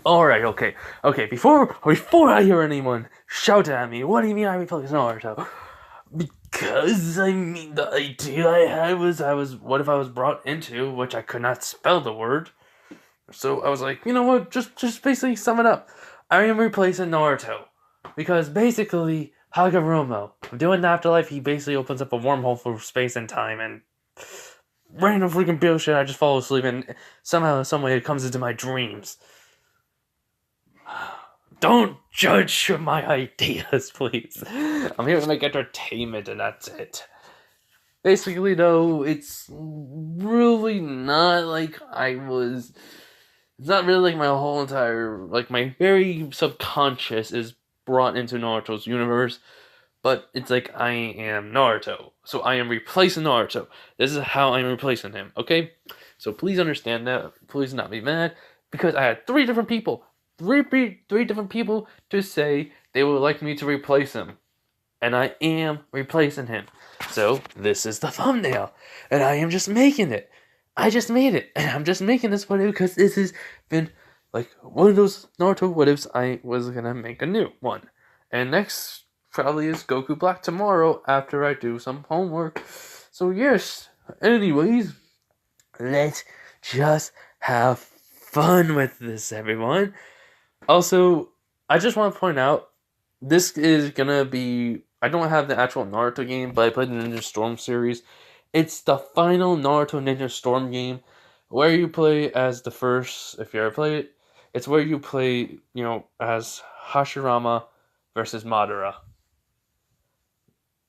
Alright, okay. Before I hear anyone shout at me, what do you mean I replaced Naruto? Because the idea I had was what if I was brought into, which I could not spell the word. So I was like, you know what? Just basically sum it up. I am replacing Naruto because basically Hagoromo, doing the afterlife, he basically opens up a wormhole for space and time and random freaking bullshit. I just fall asleep and somehow, some way, it comes into my dreams. Don't judge my ideas, please. I'm here to make entertainment, and that's it. Basically, though, it's really not like I was. It's not really like my whole entire. Like, my very subconscious is brought into Naruto's universe, but it's like I am Naruto. So I am replacing Naruto. This is how I'm replacing him, okay? So please understand that. Please not be mad, because I had three different people to say they would like me to replace him. And I am replacing him. So, this is the thumbnail. And I am just making it. I just made it. And I'm just making this one because this has been like one of those Naruto what ifs. I was gonna make a new one. And next probably is Goku Black tomorrow after I do some homework. So, yes. Anyways, let's just have fun with this, everyone. Also, I just want to point out, this is gonna be. I don't have the actual Naruto game, but I played the Ninja Storm series. It's the final Naruto Ninja Storm game, where you play as the first. If you ever play it, it's where you play, as Hashirama versus Madara.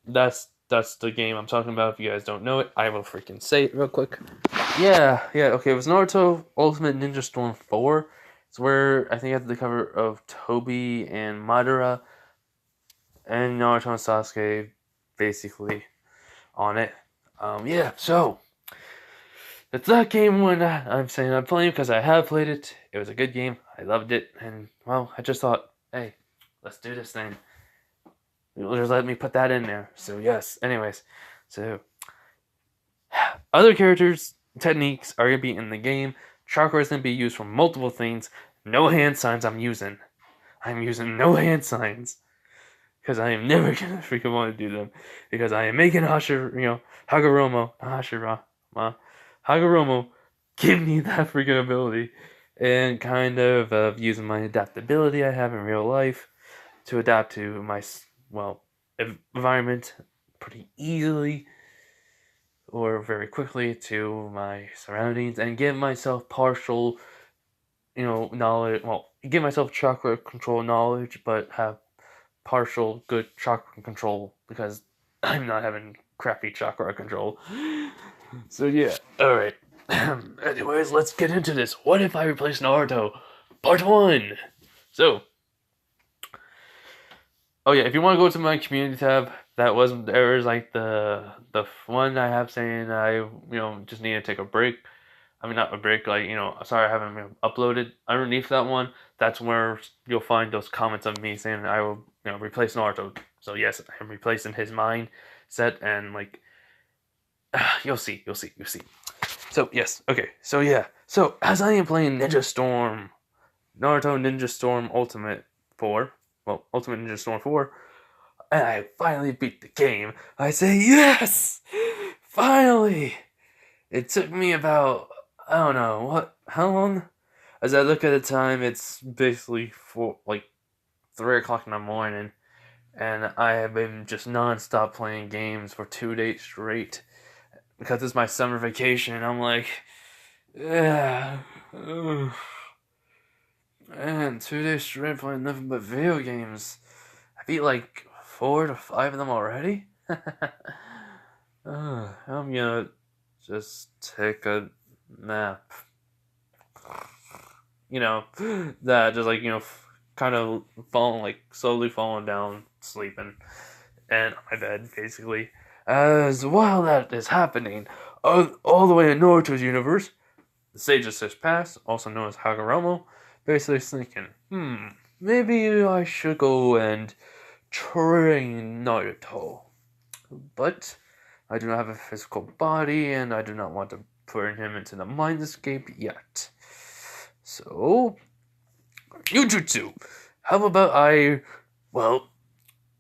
That's the game I'm talking about. If you guys don't know it, I will freaking say it real quick. Yeah. Okay, it was Naruto Ultimate Ninja Storm 4. It's where I think I had the cover of Toby and Madara and Naruto and Sasuke basically on it. So it's that game when I'm saying I'm playing because I have played it. It was a good game. I loved it. And, well, I just thought, hey, let's do this thing. Just let me put that in there. So, yes. Anyways, so other characters' techniques are going to be in the game. Chakra is going to be used for multiple things. No hand signs I'm using. I'm using no hand signs. Because I am never going to freaking want to do them. Because I am making Hagoromo, give me that freaking ability. And kind of using my adaptability I have in real life to adapt to my, environment pretty easily or very quickly to my surroundings and give myself partial, knowledge. Well, give myself chakra control knowledge, but have partial good chakra control because I'm not having crappy chakra control. So yeah, alright. Anyways, let's get into this. What if I replace Naruto? Part 1! So, oh yeah, if you want to go to my community tab, there is like the one I have saying I just need to take a break. I mean, not a break, sorry I haven't uploaded. Underneath that one, that's where you'll find those comments of me saying I will, replace Naruto. So yes, I'm replacing his mindset and you'll see. So yes, okay, so yeah. So as I am playing Naruto Ninja Storm Ultimate 4, Ultimate Ninja Storm 4, and I finally beat the game, I say yes! Finally! It took me about, I don't know, how long? As I look at the time, it's basically 3 o'clock in the morning, and I have been just non-stop playing games for 2 days straight, because it's my summer vacation, and I'm like, yeah, man, 2 days straight playing nothing but video games. I beat 4 to 5 of them already. I'm gonna just take a nap. That just kind of slowly falling down, sleeping, and on my bed, basically. As while that is happening, all the way in Naruto's universe, the Sage of Six Paths, also known as Hagoromo, basically is thinking, maybe I should go and train Naruto. But I do not have a physical body, and I do not want to put him into the mind escape yet. So, jutsu. How about well,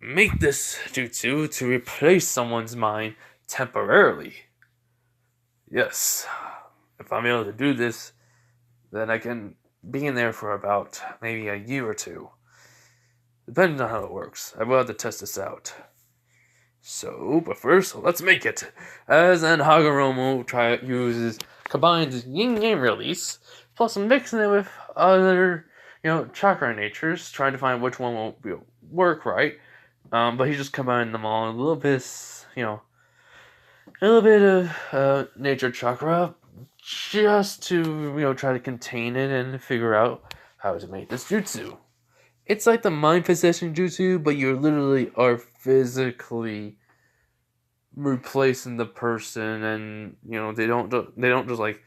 make this jutsu to replace someone's mind temporarily? Yes, if I'm able to do this, then I can be in there for about maybe a year or two. Depending on how it works. I will have to test this out. So, but first, let's make it. As an Hagoromo combines yin yang release, plus mixing it with other, chakra natures, trying to find which one will work right. But he just combined them all in a little bit of nature chakra, just to, try to contain it and figure out how to make this jutsu. It's like the mind possession jutsu, but you literally are physically replacing the person, and they don't just like,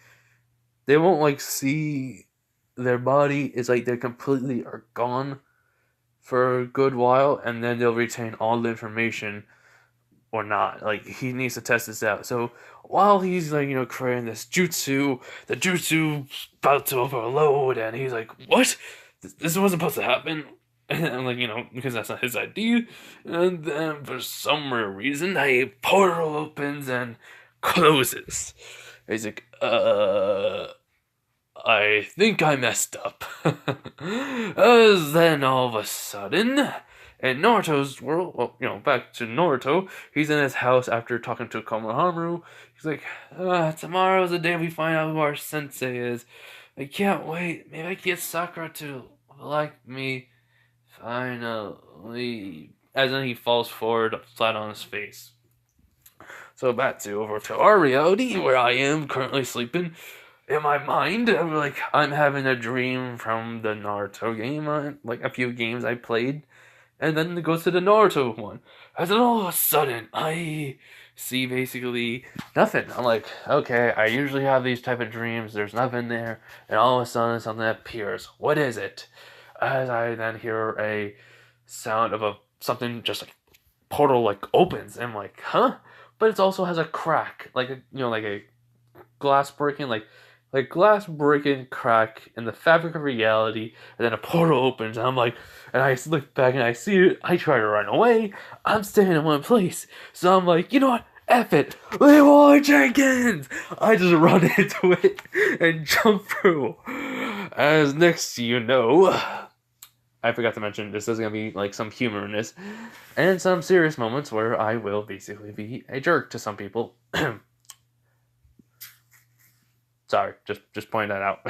they won't like see their body. It's like they completely are gone for a good while, and then they'll retain all the information or not. Like, he needs to test this out. So while he's like, creating this jutsu, the jutsu's about to overload, and he's like, what? This wasn't supposed to happen. And I'm like, because that's not his idea. And then for some weird reason, a portal opens and closes. He's like, I think I messed up. As then all of a sudden, in Naruto's world, back to Naruto, he's in his house after talking to Konohamaru. He's like, tomorrow's the day we find out who our sensei is. I can't wait. Maybe I can get Sakura to like me. Finally. As then he falls forward, flat on his face. So over to our reality, where I am currently sleeping. In my mind, I'm having a dream from the Naruto game, like a few games I played, and then it goes to the Naruto one. And then all of a sudden, I see basically nothing. I'm like, okay, I usually have these type of dreams, there's nothing there, and all of a sudden something appears. What is it? As I then hear a sound of something just like portal like opens, and I'm like, huh? But it also has a crack, like a glass breaking, like glass breaking crack in the fabric of reality, and then a portal opens, and I'm like, and I look back and I see it, I try to run away, I'm staying in one place, so I'm like, you know what, F it, Leroy Jenkins! I just run into it and jump through. As next you know, I forgot to mention, this is going to be like some humor in this, and some serious moments where I will basically be a jerk to some people. Sorry, just pointing that out.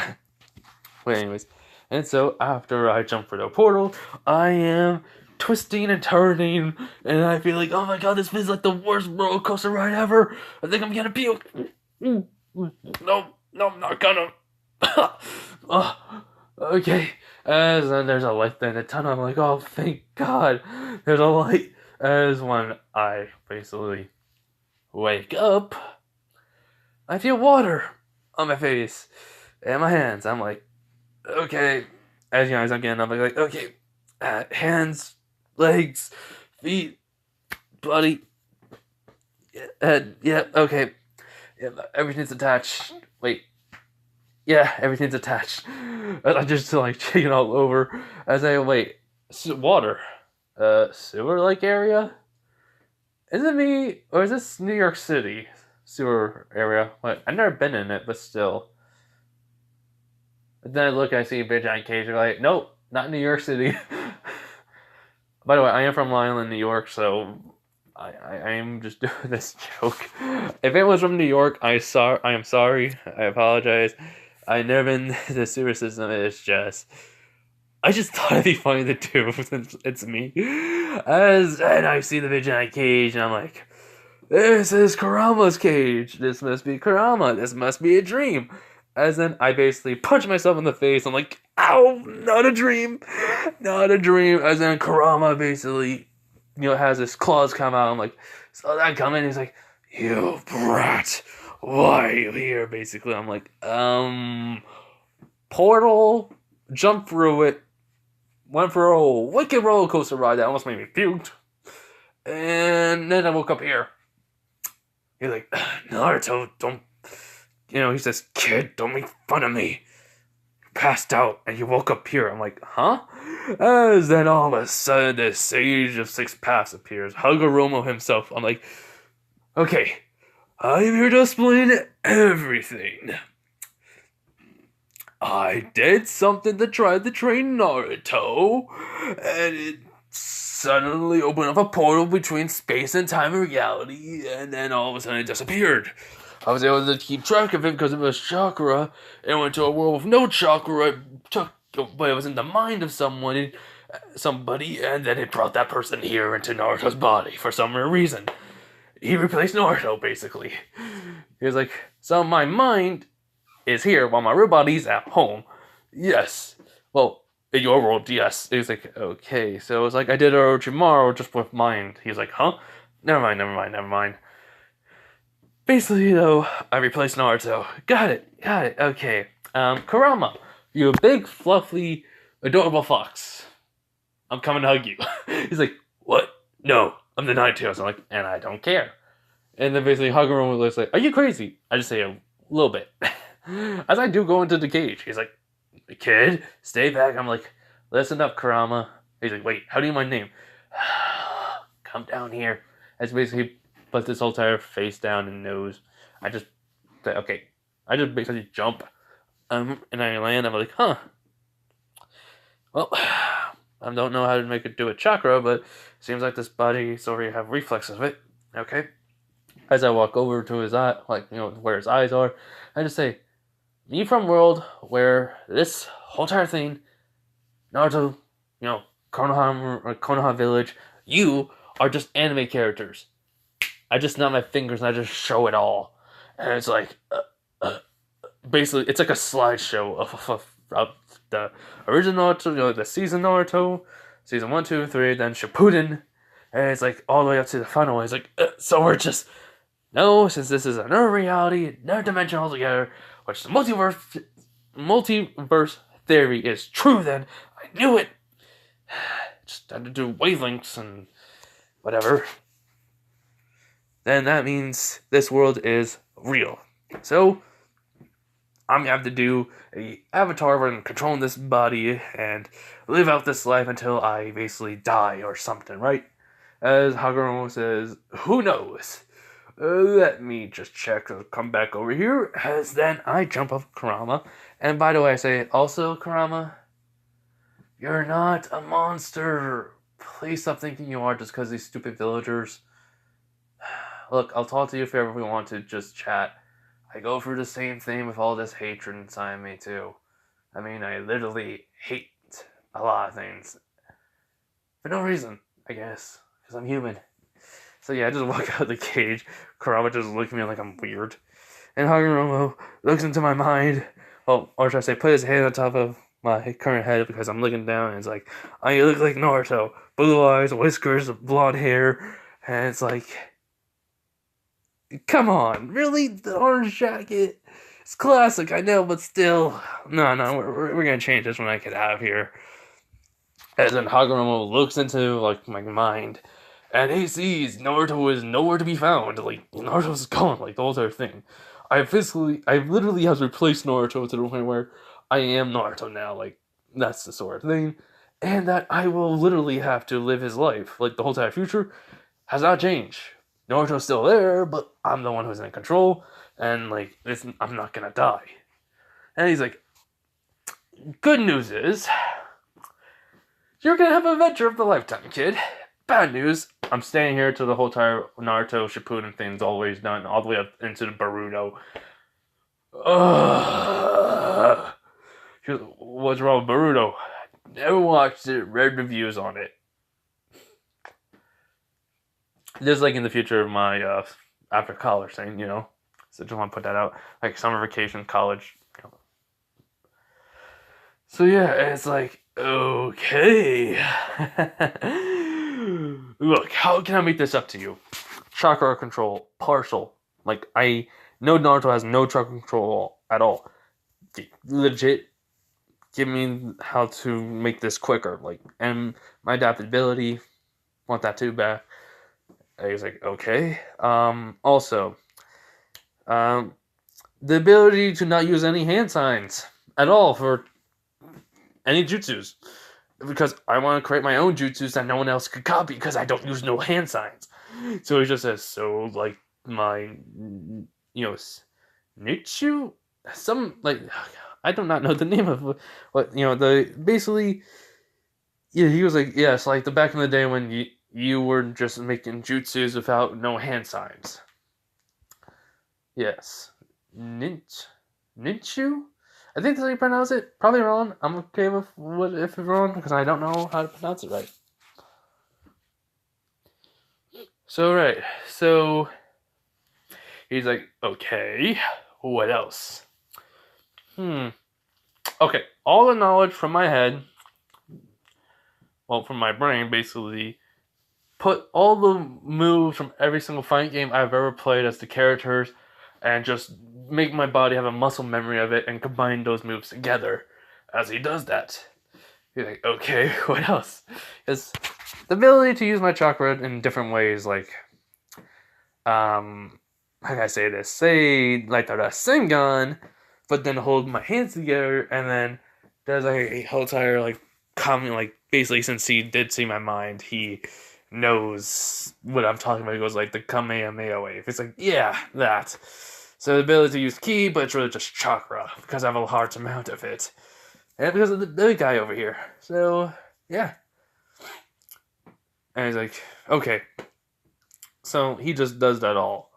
But anyways, and so after I jump through the portal, I am twisting and turning, and I feel like, oh my god, this feels like the worst roller coaster ride ever. I think I'm gonna puke. No, I'm not gonna. Okay. As then there's a light in the tunnel, I'm like, oh, thank God, there's a light. As when I basically wake up, I feel water on my face and my hands. I'm like, okay. As I'm getting up, I'm like, okay, hands, legs, feet, body, head, yeah, okay, yeah, everything's attached. Wait, yeah, everything's attached. I just like shaking all over as I wait. Water, sewer like area. Is it me or is this New York City sewer area? Like, I've never been in it, but still. And then I look, I see a big giant cage. I'm like, nope, not New York City. By the way, I am from Long Island, New York, so I am just doing this joke. If anyone's from New York, I am sorry. I apologize. I've never been to the sewer system. It's just, I just thought it'd be funny to do since it's me. And I see the big giant cage, and I'm like, this is Kurama's cage. This must be Kurama. This must be a dream. As then I basically punch myself in the face. I'm like, ow, not a dream. Not a dream. As then Kurama basically, has his claws come out. I'm like, saw that coming. He's like, you brat. Why are you here? Basically, I'm like, portal, jump through it, went for a wicked roller coaster ride that almost made me puke. And then I woke up here. He's like, Naruto, don't, he says, kid, don't make fun of me. passed out and you woke up here. I'm like, huh? As then all of a sudden, the Sage of Six Paths appears, Hagoromo himself. I'm like, okay, I'm here to explain everything. I did something to try to train Naruto, and it suddenly opened up a portal between space and time and reality, and then all of a sudden it disappeared. I was able to keep track of it because it was chakra. It went to a world with no chakra. It took, but it was in the mind of somebody, and then it brought that person here into Naruto's body for some reason. He replaced Naruto, basically. He was like, so my mind is here while my real body's at home. Yes. Well, in your world, yes. He was like, okay. So it was like I did Orochimaru just with mind. He was like, huh? Never mind. Basically, though, I replaced Naruto. Got it. Okay. Kurama, you a big, fluffy, adorable fox. I'm coming to hug you. He's like, what? No, I'm the Nine-Tails. I'm like, and I don't care. And then basically Hagoromo was like, are you crazy? I just say a little bit. As I do go into the cage. He's like, kid, stay back. I'm like, listen up, Kurama. He's like, wait, how do you my name? Come down here. As basically puts his whole entire face down and nose. I just say, okay. I just basically jump. And I land. I'm like, huh. Well, I don't know how to make it do a chakra, but it seems like this body already have reflexes of it. Okay. As I walk over to his eye, like, where his eyes are, I just say, me from world where this whole entire thing, Naruto, Konoha Village, you are just anime characters. I just snap my fingers and I just show it all. And it's like, basically, it's like a slideshow of the original Naruto, the season Naruto, season 1, 2, 3, then Shippuden, and it's like all the way up to the final. It's like, so we're just, no, since this is another reality, another dimension altogether, which the multiverse theory is true, then I knew it. Just had to do wavelengths and whatever. Then that means this world is real. So I'm gonna have to do a avatar where I'm controlling this body and live out this life until I basically die or something, right? As Hagoromo says, who knows? Let me just check. I'll come back over here. As then I jump off Kurama. And by the way, I say, also, Kurama, you're not a monster. Please stop thinking you are just because these stupid villagers. Look, I'll talk to you if you ever want to just chat. I go through the same thing with all this hatred inside me, too. I mean, I literally hate a lot of things. For no reason, I guess. Because I'm human. So yeah, I just walk out of the cage. Kurama just looks at me like I'm weird. And Hagoromo looks into my mind. Well, or should I say, put his hand on top of my current head because I'm looking down and it's like, oh, you look like Naruto. Blue eyes, whiskers, blonde hair. And it's like, come on, really? The orange jacket? It's classic, I know, but still. No, we're gonna change this when I get out of here. As then Hagoromo looks into, like, my mind. And he sees Naruto is nowhere to be found. Like, Naruto's gone, like, the whole entire thing. I literally have replaced Naruto to the point where I am Naruto now. Like, that's the sort of thing. And that I will literally have to live his life. Like, the whole entire future has not changed. Naruto's still there, but I'm the one who's in control. And, like, I'm not gonna die. And he's like, good news is, you're gonna have an adventure of the lifetime, kid. Bad news, I'm staying here till the whole entire Naruto Shippuden thing's always done, all the way up into the Boruto. What's wrong with Boruto? Never watched it, read reviews on it. Just like in the future of my after college thing, So just want to put that out. Like summer vacation, college. So yeah, it's like, okay. Look, how can I make this up to you? Chakra control, partial. Like, I know Naruto has no chakra control at all. Legit, give me how to make this quicker. Like, and my adaptability, want that too back. He's like, okay. Also, the ability to not use any hand signs at all for any jutsus because I want to create my own jutsus that no one else could copy because I don't use no hand signs. So he just says, so like my, Nichu, some like I do not know the name of what the basically. Yeah, he was like, yes, like the back in the day when you were just making jutsus without no hand signs. Yes, Ninchu. I think that's how you pronounce it. Probably wrong. I'm okay with what if it's wrong because I don't know how to pronounce it right. So right, so he's like, okay, what else? Okay, all the knowledge from my head, well, from my brain, basically, put all the moves from every single fighting game I've ever played as the characters, and just make my body have a muscle memory of it and combine those moves together. As he does that, you're like, okay, what else? Is the ability to use my chakra in different ways, like, how can I say this? Say, like the Rasengan, but then hold my hands together, and then there's like a whole entire, like, comment, like, basically, since he did see my mind, he knows what I'm talking about. He goes, like, the Kamehameha wave. It's like, yeah, that. So the ability to use ki, but it's really just chakra, because I have a large amount of it. And because of the big guy over here. So, yeah. And he's like, okay. So he just does that all.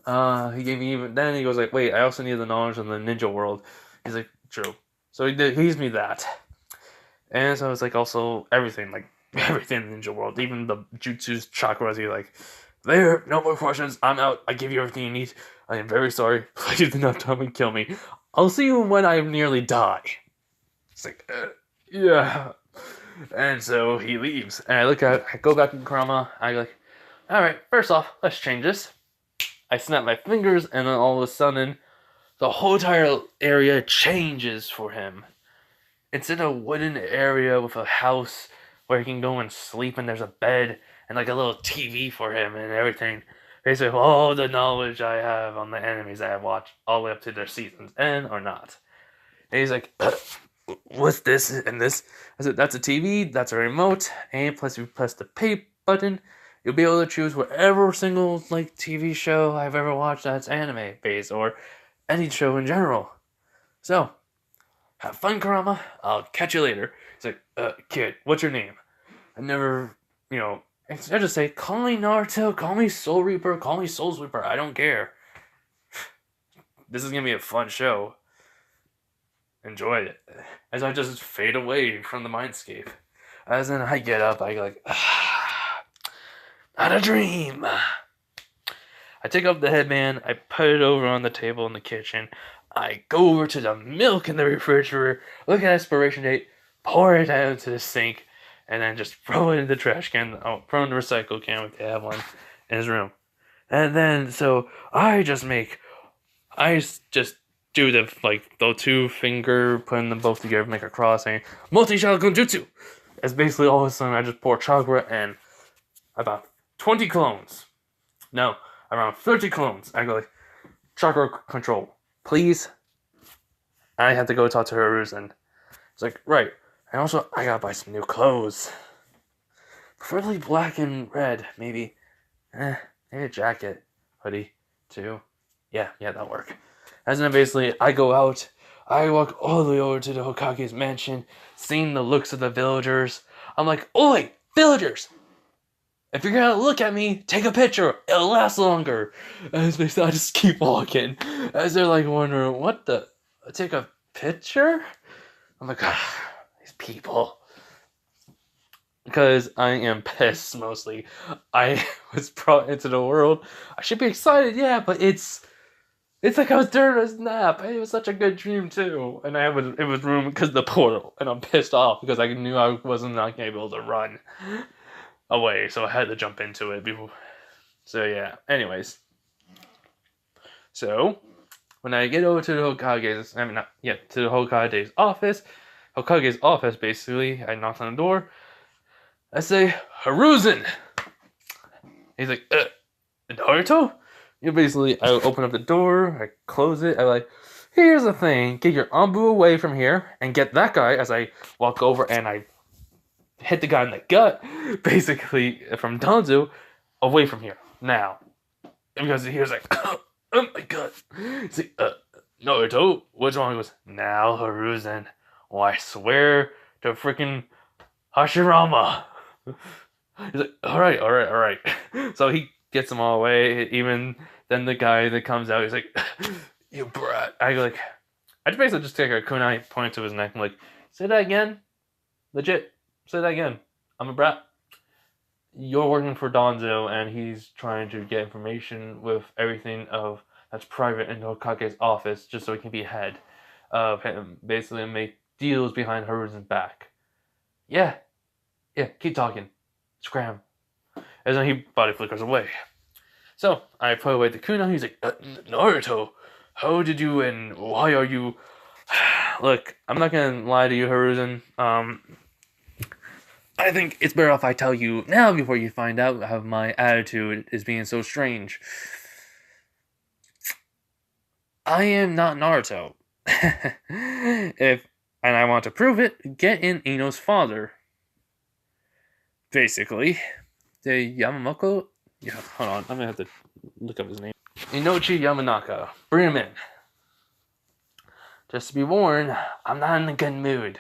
He gave me then he goes like, wait, I also need the knowledge of the ninja world. He's like, true. So he gives me that. And so it's like also everything, like everything in the ninja world, even the jutsu's chakras. He's like, there, no more questions. I'm out. I give you everything you need. I am very sorry. Please do not come and kill me. I'll see you when I nearly die. It's like, yeah. And so he leaves. And I go back in Kurama. I go like, alright, first off, let's change this. I snap my fingers, and then all of a sudden, the whole entire area changes for him. It's in a wooden area with a house where he can go and sleep, and there's a bed and like a little TV for him and everything. Basically, all the knowledge I have on the enemies that I've watched all the way up to their season's end or not. And he's like, what's this and this? I said, that's a TV, that's a remote, and plus you press the pay button, you'll be able to choose whatever single like TV show I've ever watched that's anime based or any show in general. So, have fun, Kurama. I'll catch you later. He's like, kid, what's your name? I never, I just say, call me Naruto, call me Soul Reaper, call me Soul Sweeper. I don't care. This is gonna be a fun show. Enjoy it. As I just fade away from the mindscape. As then I get up, I go like, not a dream. I take up the headband, I put it over on the table in the kitchen. I go over to the milk in the refrigerator, look at expiration date, pour it down into the sink, and then just throw it in the trash can. Oh, throw it in the recycle can if they have one in his room. And then, so I just do the two finger, putting them both together, make a cross, saying, multi-shell Gonjutsu! It's basically all of a sudden I just pour chakra and about 20 clones. No, around 30 clones. I go like, chakra control, please. I have to go talk to Hiruzen. It's like, right. And also, I gotta buy some new clothes. Preferably black and red, maybe. Maybe a jacket, hoodie, too. Yeah, that'll work. As then basically, I go out, I walk all the way over to the Hokage's mansion, seeing the looks of the villagers. I'm like, oi, villagers! If you're gonna look at me, take a picture. It'll last longer. As basically, I just keep walking. As they're like wondering, what the? Take a picture? I'm like, these people. Because I am pissed mostly. I was brought into the world. I should be excited, yeah, but it's like I was during a nap. It was such a good dream too. And it was ruined because of the portal. And I'm pissed off because I knew I wasn't not gonna be able to run away, so I had to jump into it before. So yeah. Anyways, so when I get over to the Hokage's, to the Hokage's office, basically, I knock on the door. I say, Hiruzen. He's like, Naruto? Basically, I open up the door, I close it, I'm like, Here's the thing: get your Anbu away from here, and get that guy. As I walk over and I hit the guy in the gut, basically from Danzo, away from here now, because he was like, "Oh my god!" He's like, Naruto, what's wrong?" He goes, "Now, Hiruzen, oh, I swear to freaking Hashirama." He's like, all right, all right, all right. So he gets them all away. Even then, the guy that comes out, he's like, "You brat." I go like, I basically just take a kunai, point to his neck, and like, say that again, legit, say that again. I'm a brat. You're working for Donzo, and he's trying to get information with everything of that's private in Hokage's office, just so he can be head of him, basically, and make deals behind Haruzen's back. Yeah, yeah, keep talking. Scram. And then he body flickers away. So I put away the kunai. He's like, Naruto, how did you and why are you? Look, I'm not gonna lie to you, Hiruzen. I think it's better if I tell you now before you find out how my attitude is being so strange. I am not Naruto. If and I want to prove it, get in Ino's father. Basically, the Yamamoto. Yeah, hold on. I'm gonna have to look up his name. Inochi Yamanaka. Bring him in. Just to be warned, I'm not in a good mood.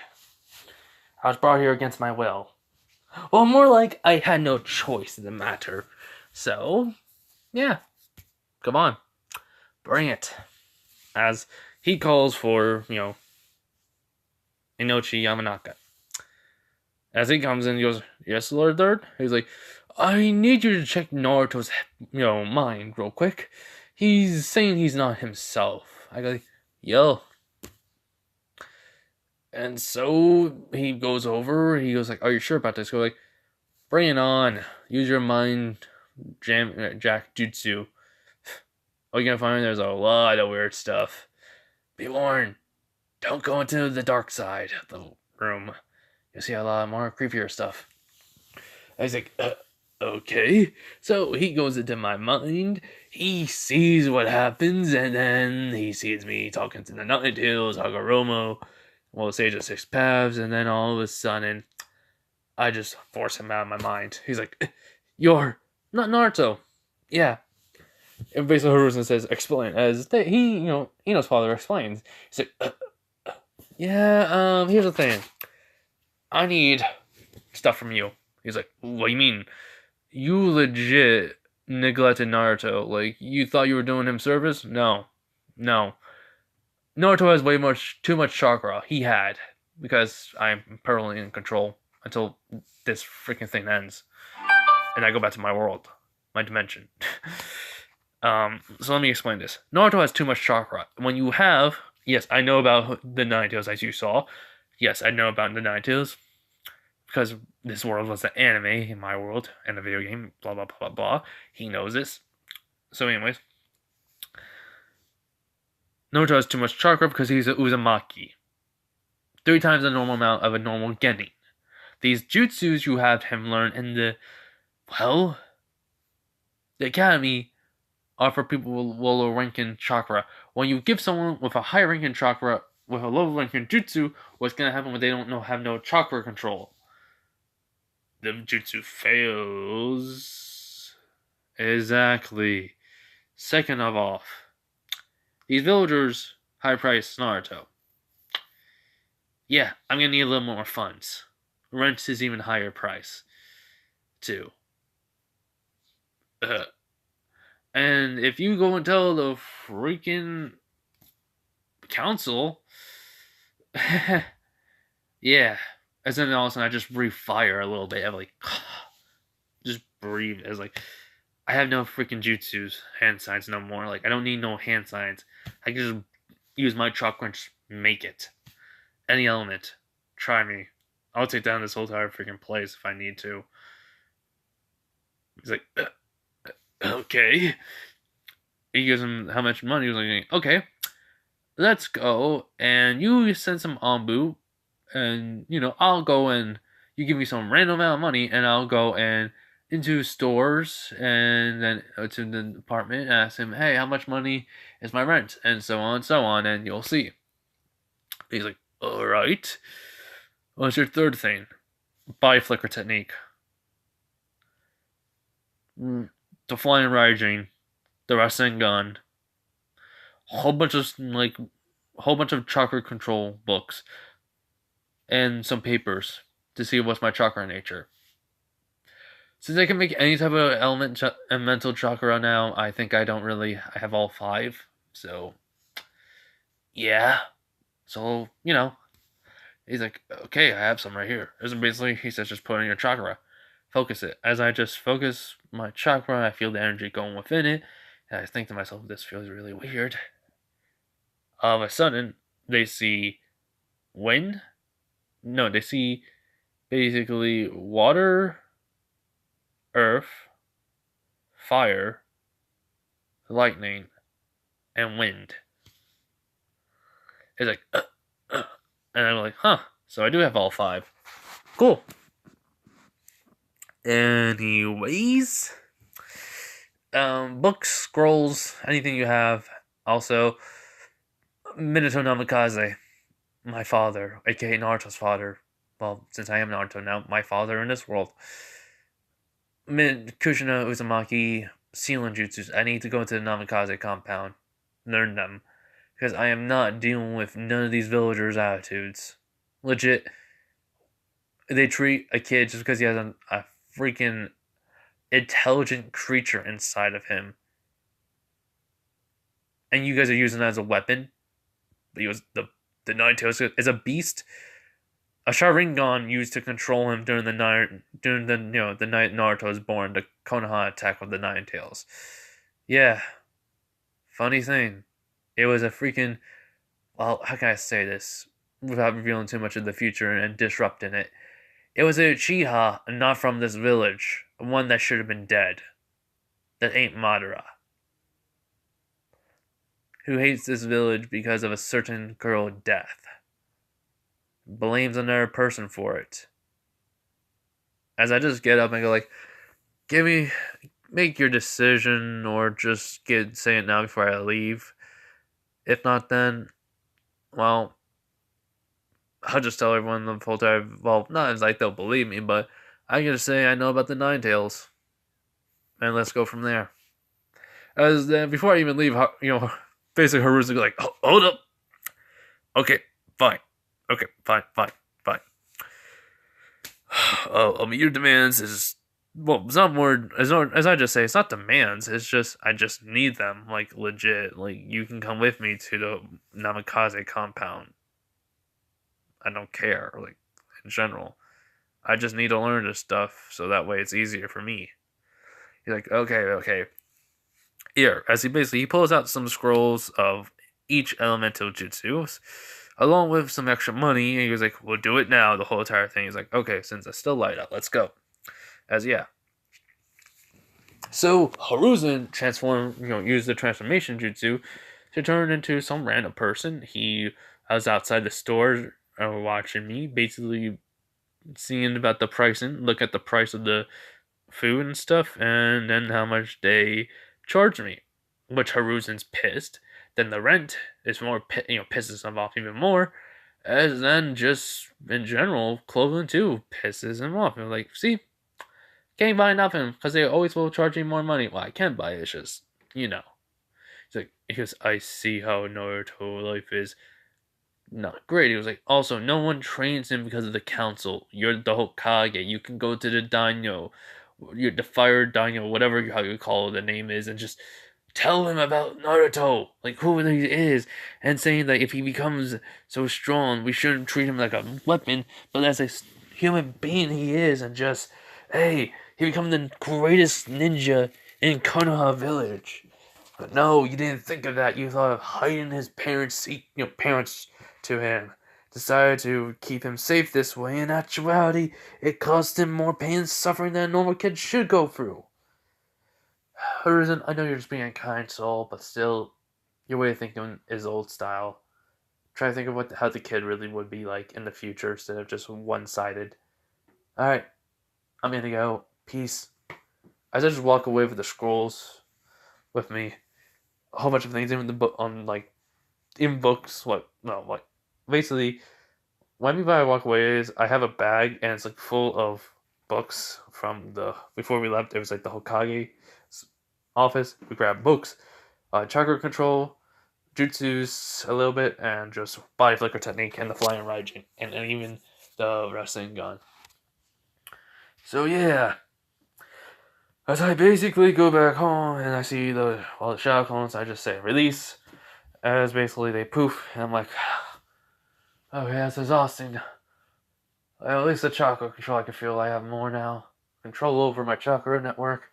I was brought here against my will. Well, more like I had no choice in the matter. So, yeah. Come on. Bring it. As he calls for, Inochi Yamanaka. As he comes in, he goes, "Yes, Lord Third?" He's like, "I need you to check Naruto's, mind real quick. He's saying he's not himself." I go, "Yo." And so he goes over, he goes like, "Are you sure about this?" Go like, "Bring it on. Use your mind, Jack Jutsu. Oh, you're gonna find there's a lot of weird stuff. Be warned, don't go into the dark side of the room. You'll see a lot more creepier stuff." I was like, okay. So he goes into my mind, he sees what happens, and then he sees me talking to the Nine Tails, Hagoromo, Sage of Six Paths, and then all of a sudden, I just force him out of my mind. He's like, "You're not Naruto." Yeah. And basically Hiruzen says, "Explain." As he, Ino's father explains. He's like, yeah, here's the thing. I need stuff from you." He's like, "What do you mean? You legit neglected Naruto. Like, you thought you were doing him service? No. No. Naruto has too much chakra. He had. Because I'm permanently in control until this freaking thing ends. And I go back to my world. My dimension." So let me explain this. Naruto has too much chakra. When you have... Yes, I know about the Nine Tails as you saw. Yes, I know about the Nine Tails. Because this world was the anime in my world. And the video game. Blah, blah, blah, blah, blah. He knows this. So anyways. Naruto has too much chakra because he's a Uzumaki. 3 times the normal amount of a normal Genin. These jutsus you have him learn in the academy are for people with low ranking chakra. When you give someone with a high ranking chakra with a low ranking jutsu, what's gonna happen when they have no chakra control? The jutsu fails. Exactly. Second of all, these villagers high price Naruto. Yeah, I'm gonna need a little more funds. Rent is even higher price, too. And if you go and tell the freaking council, yeah. As then all of a sudden I just breathe fire a little bit. I'm like, just breathe. As like, I have no freaking jutsus, hand signs no more. Like, I don't need no hand signs. I can just use my chakra and just make it. Any element. Try me. I'll take down this whole entire freaking place if I need to. He's like, okay. He gives him how much money. He was like, okay, let's go. And you send some Anbu. And, I'll go and you give me some random amount of money. And I'll go and into stores and then to the apartment and ask him, hey, how much money is my rent? And so on, and you'll see. He's like, all right. What's your third thing? Buy flicker technique. The flying Raijin, the Rasengan, whole bunch of whole bunch of chakra control books and some papers to see what's my chakra nature. Since I can make any type of elemental chakra now, I think I don't really. I have all five, so yeah. So he's like, okay, I have some right here. This is basically, he says, just put in your chakra, focus it. As I just focus my chakra, I feel the energy going within it, and I think to myself, this feels really weird. All of a sudden, they see wind. No, they see basically water, earth, fire, lightning, and wind. It's like, and I'm like, huh. So I do have all five. Cool. Anyways, books, scrolls, anything you have. Also, Minato Namikaze, my father, aka Naruto's father. Well, since I am Naruto now, my father in this world. Kushina Uzumaki, Sealing Jutsus. I need to go into the Namikaze compound, learn them, because I am not dealing with none of these villagers' attitudes. Legit, they treat a kid just because he has a freaking intelligent creature inside of him, and you guys are using that as a weapon. But he was the Nine Tails is a beast. A Sharingan used to control him during the night the night Naruto was born, the Konoha attack of the Nine Tails. Yeah. Funny thing. It was a freaking, well, how can I say this without revealing too much of the future and disrupting it? It was a Uchiha, not from this village. One that should have been dead. That ain't Madara. Who hates this village because of a certain girl death. Blames another person for it. As I just get up and go like, make your decision, or just say it now before I leave. If not, then, well, I'll just tell everyone the whole time. Well, not as like they'll believe me, but I can just say I know about the Nine Tails, and let's go from there. As then, before I even leave, basically Haru's like, oh, hold up, okay, fine, okay, fine. Your demands is, well, it's not more as I just say. It's not demands. It's just I just need them, like legit. Like you can come with me to the Namikaze compound. I don't care, like in general. I just need to learn this stuff so that way it's easier for me. He's like, okay. Here, as he pulls out some scrolls of each elemental jutsu, along with some extra money, and he was like, we'll do it now, the whole entire thing. He's like, okay, since it's still light out, let's go. So Haruzen used the transformation jutsu to turn into some random person. He was outside the store watching me, basically seeing about the pricing, look at the price of the food and stuff, and then how much they charge me. Which Haruzen's pissed. Then the rent is more, pisses him off even more. As then just in general, clothing too pisses him off. And like, see, can't buy nothing because they always will charge me more money. Well, I can buy it. It's just, He's like, because I see how Naruto life is not great. He was like, also, no one trains him because of the council. You're the Hokage. You can go to the daimyo, you're the fire daimyo, whatever how you call the name is, and just tell him about Naruto, like who he is, and saying that if he becomes so strong, we shouldn't treat him like a weapon, but as a human being he is, and just, hey, he become the greatest ninja in Konoha Village. But no, you didn't think of that. You thought of hiding his parents to him. Decided to keep him safe this way. In actuality, it caused him more pain and suffering than a normal kid should go through. Horizon, I know you're just being a kind soul, but still, your way of thinking is old style. Try to think of how the kid really would be like in the future instead of just one-sided. Alright, I'm gonna go. Peace. as I just walk away with the scrolls with me, a whole bunch of things, even the book on like in books. What no, like basically, what I mean by I walk away is I have a bag and it's like full of books from the before we left. It was like the Hokage office. We grabbed books, chakra control, jutsus a little bit, and just body flicker technique and the flying Raijin, and even the wrestling gun. So yeah, as I basically go back home and I see all the shadow clones, I just say release. As basically they poof, and I'm like, okay, that's exhausting. At least the chakra control, I can feel I have more now. Control over my chakra network,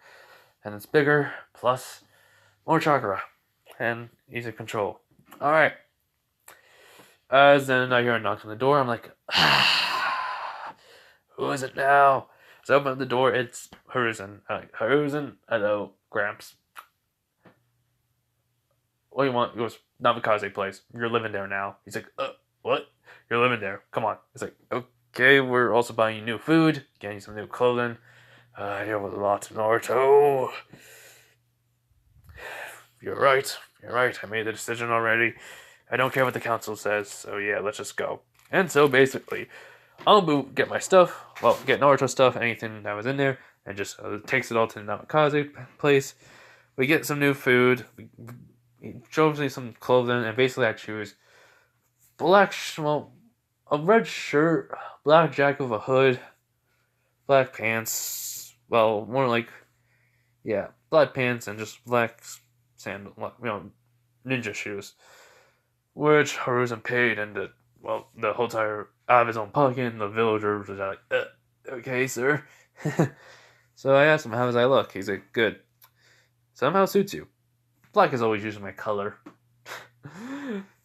and it's bigger, plus more chakra, and easy control. Alright. As then I hear a knock on the door, I'm like, who is it now? So I open up the door, it's Hiruzen. I'm like, Hiruzen, hello, Gramps. What do you want? He goes, Namikaze place. You're living there now. He's like, what? You're living there. Come on. He's like, okay, we're also buying you new food, getting you some new clothing. I deal with a lot of Naruto. You're right. I made the decision already. I don't care what the council says, so yeah, let's just go. And so basically, I'll get my stuff, get Naruto stuff, anything that was in there, and just takes it all to the Namikaze place. We get some new food. He shows me some clothing, and basically I choose a red shirt, black jacket with a hood, black pants. Well, more like, yeah, black pants and just black sandal, ninja shoes, which Hiruzen paid, and the whole entire out of his own pocket, and the villagers was like, okay, sir. So I asked him, how does I look? He's like, good. Somehow suits you. Black is always usually my color.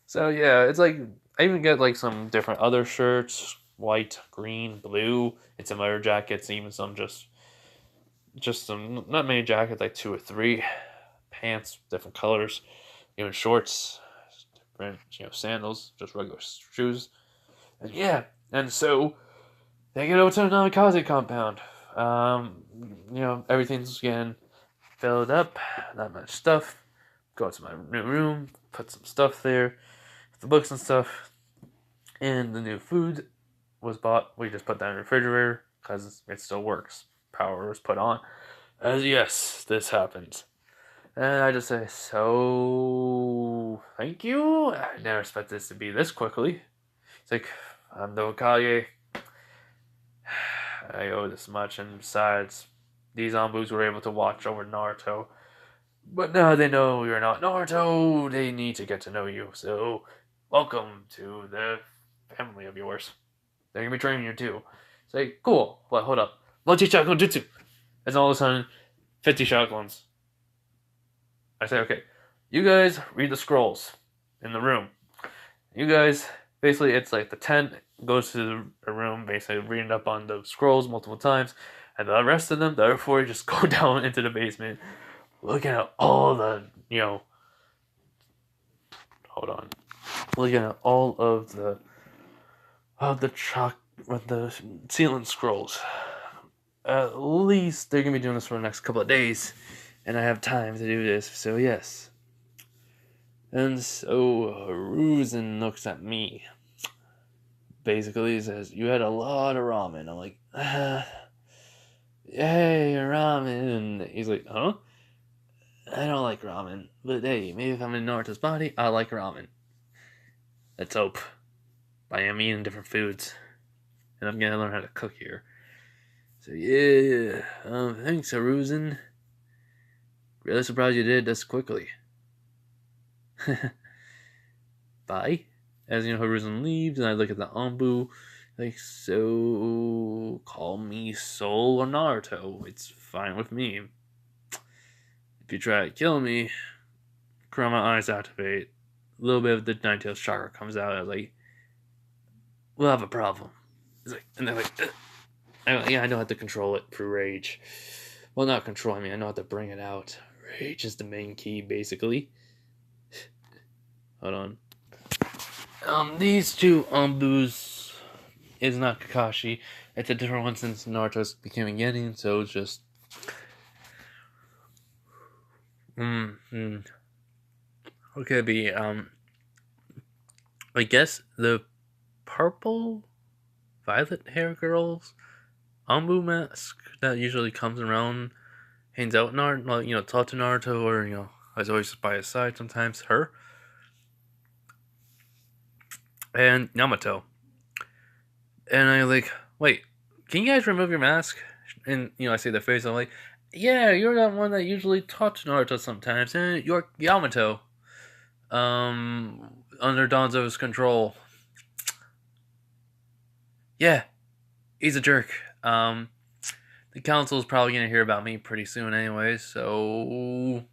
So yeah, it's like, I even get like some different other shirts, white, green, blue, and some other jackets, even some just some, not many jackets, like 2 or 3, pants, different colors, even shorts, different, sandals, just regular shoes. And yeah, and so they get over to the Namikaze compound. Everything's getting filled up, not much stuff. Go to my new room, put some stuff there, the books and stuff, and the new food was bought. We just put that in the refrigerator because it still works. Power was put on. As yes, this happens. And I just say, so, thank you. I never expect this to be this quickly. It's like, I'm the Hokage. I owe this much, and besides, these Anbus were able to watch over Naruto. But now they know you're not Naruto, they need to get to know you. So, welcome to the family of yours. They're gonna be training you too. Say, cool. Well, hold up. Multi-shotgun jutsu. And all of a sudden, 50 shotguns. I say, okay, you guys read the scrolls in the room. You guys, basically, it's like the 10 goes to a room, basically reading up on the scrolls multiple times, and the rest of them, the other 4, just go down into the basement, looking at all the, looking at all of the sealant scrolls. At least they're gonna be doing this for the next couple of days, and I have time to do this, so yes. And so Hiruzen looks at me. Basically, he says, you had a lot of ramen. I'm like, hey, ramen. And he's like, huh? I don't like ramen. But hey, maybe if I'm in Naruto's body, I like ramen. Let's hope. I am eating different foods. And I'm gonna learn how to cook here. So yeah, thanks, Hiruzen. Really surprised you did this quickly. Bye. As Hiruzen leaves, and I look at the Anbu, like, so call me Soul or Naruto. It's fine with me. If you try to kill me, Kurama eyes activate. A little bit of the Nine-Tails chakra comes out. I was like, we'll have a problem. It's like, and they're like, yeah, I know how to control it through rage. Well, not control, I know how to bring it out. Rage is the main key, basically. Hold on. These 2 Anbus is not Kakashi. It's a different one since Naruto's becoming Genin, so it's just Hmm. What could it be? I guess the purple, violet hair girl's Ambu mask that usually comes around, hangs out in Naruto, well, talk to Naruto, or is always by his side sometimes. Her and Yamato, and I like, wait, can you guys remove your mask? And I see the face. I'm like, yeah, you're that one that usually talks to Naruto sometimes, and you're Yamato. Under Donzo's control. Yeah, he's a jerk. The council's probably gonna hear about me pretty soon anyway, so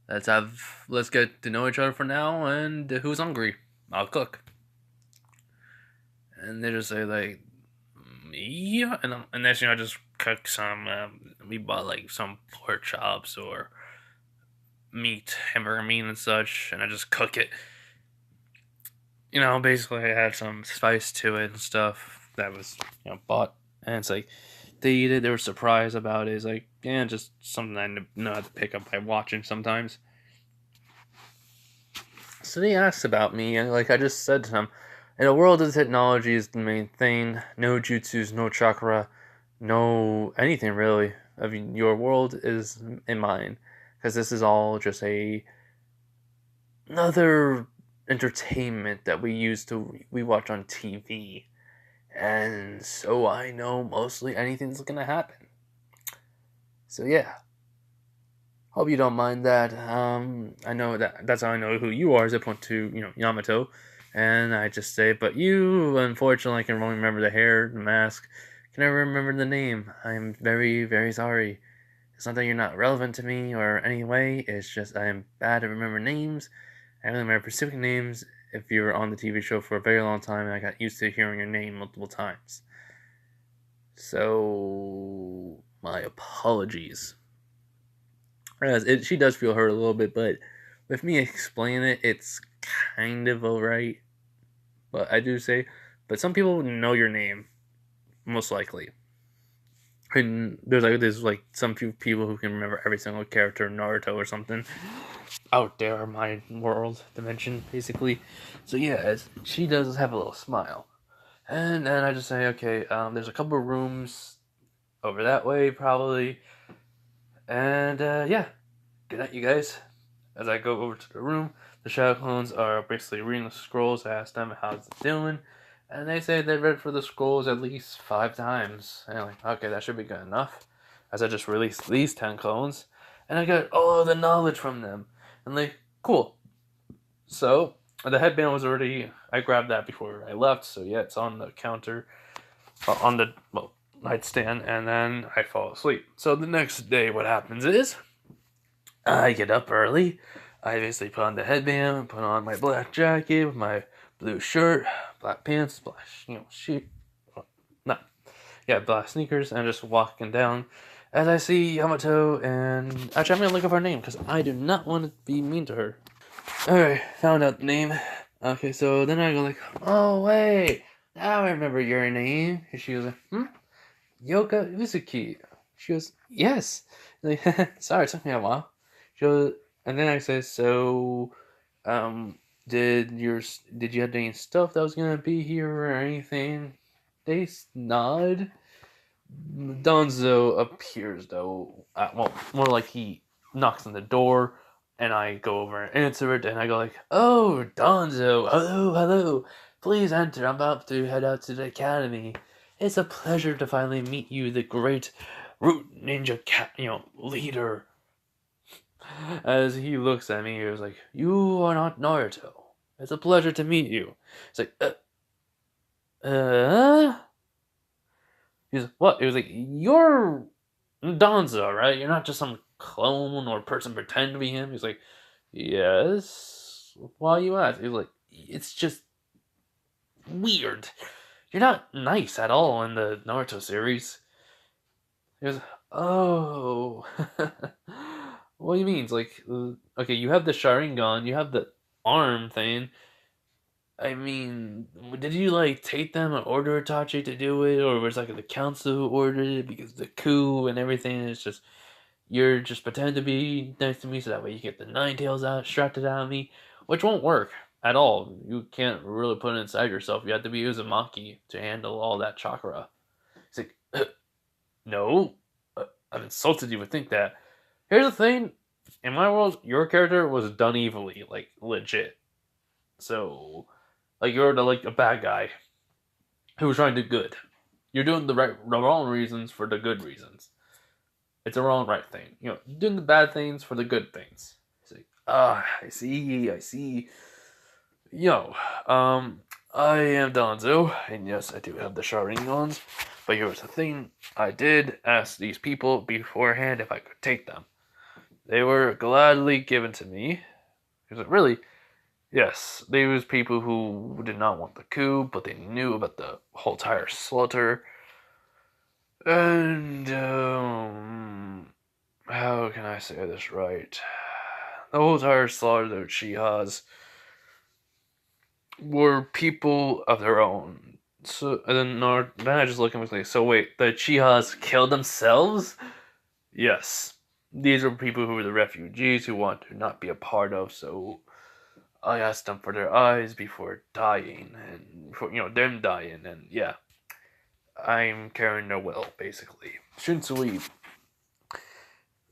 let's get to know each other for now. And who's hungry? I'll cook. And they just say like, me, and then I just cook some. We bought like some pork chops or meat, hamburger meat and such, and I just cook it. Basically I had some spice to it and stuff that was bought, and it's like they eat it. They were surprised about it. It's like, yeah, just something I know how to pick up by watching sometimes. So they asked about me, and like I just said to them, in a world of technology is the main thing. No jutsus, no chakra, no anything really. I mean, your world is in mine, because this is all just another entertainment that we watch on TV, and so I know mostly anything's gonna happen. So yeah, hope you don't mind that. I know that's how I know who you are, as I point to Yamato, and I just say, but you unfortunately can only remember the hair, the mask, can never remember the name. I'm very very sorry. It's not that you're not relevant to me or any way. It's just I am bad at remembering names. I only remember specific names if you were on the TV show for a very long time, and I got used to hearing your name multiple times. So my apologies. She does feel hurt a little bit, but with me explaining it, it's kind of alright. But I do say, but some people know your name, most likely. And there's like some few people who can remember every single character in Naruto or something out there in my world dimension, basically. So yeah, she does have a little smile, and then I just say, okay, there's a couple of rooms over that way, probably, and yeah, good night, you guys. As I go over to the room, the Shadow Clones are basically reading the scrolls. I ask them how's it doing, and they say they read for the scrolls at least 5 times. And I'm like, okay, that should be good enough. As I just released these 10 clones, and I got all the knowledge from them. And like, cool. So the headband was already. I grabbed that before I left. So yeah, it's on the counter, on the nightstand, and then I fall asleep. So the next day, what happens is I get up early. I basically put on the headband, put on my black jacket with my blue shirt, black pants, black sheet, not black sneakers, and just walking down. As I see Yamato, and actually I'm gonna look up her name because I do not want to be mean to her. Alright, found out the name. Okay, so then I go like, oh wait, now I remember your name. And she was like, Yoka Uzuki. She goes, yes. Like, sorry, it took me a while. She goes, and then I said, so, did you have any stuff that was gonna be here or anything? They nod. Donzo appears though. Well, more like he knocks on the door, and I go over and answer it, and I go like, "Oh, Donzo, hello, hello. Please enter. I'm about to head out to the academy. It's a pleasure to finally meet you, the great Root Ninja Cat, leader." As he looks at me, he was like, "You are not Naruto. It's a pleasure to meet you." It's like, uh. He's what? It was like, you're Donzo, right? You're not just some clone or person pretending to be him. He's like, yes. Why you ask? He was like, it's just weird. You're not nice at all in the Naruto series. He was, oh. What do you mean? It's like, okay, you have the Sharingan, you have the arm thing. I mean, did you like take them and order Itachi to do it, or was like the council who ordered it because the coup and everything? It's just you're just pretending to be nice to me so that way you get the nine tails out, extracted out of me, which won't work at all. You can't really put it inside yourself. You have to be Uzumaki to handle all that chakra. He's like, no, I'm insulted you would think that. Here's the thing, in my world, your character was done evilly, like legit. So, like you're like a bad guy who was trying to do good. You're doing the wrong reasons for the good reasons. It's a wrong right thing. Doing the bad things for the good things. It's like, I see. Yo, I am Donzo, and yes, I do have the Sharingans. But here's the thing: I did ask these people beforehand if I could take them. They were gladly given to me. Because really, yes, they was people who did not want the coup, but they knew about the whole entire slaughter. And, how can I say this right? The whole entire slaughter of Chihas were people of their own. So, and then I just look at me like, so wait, the Chihas killed themselves? Yes. These were people who were the refugees who want to not be a part of, so I asked them for their eyes before dying, and for, them dying, and yeah. I'm carrying their will, basically. Shinsui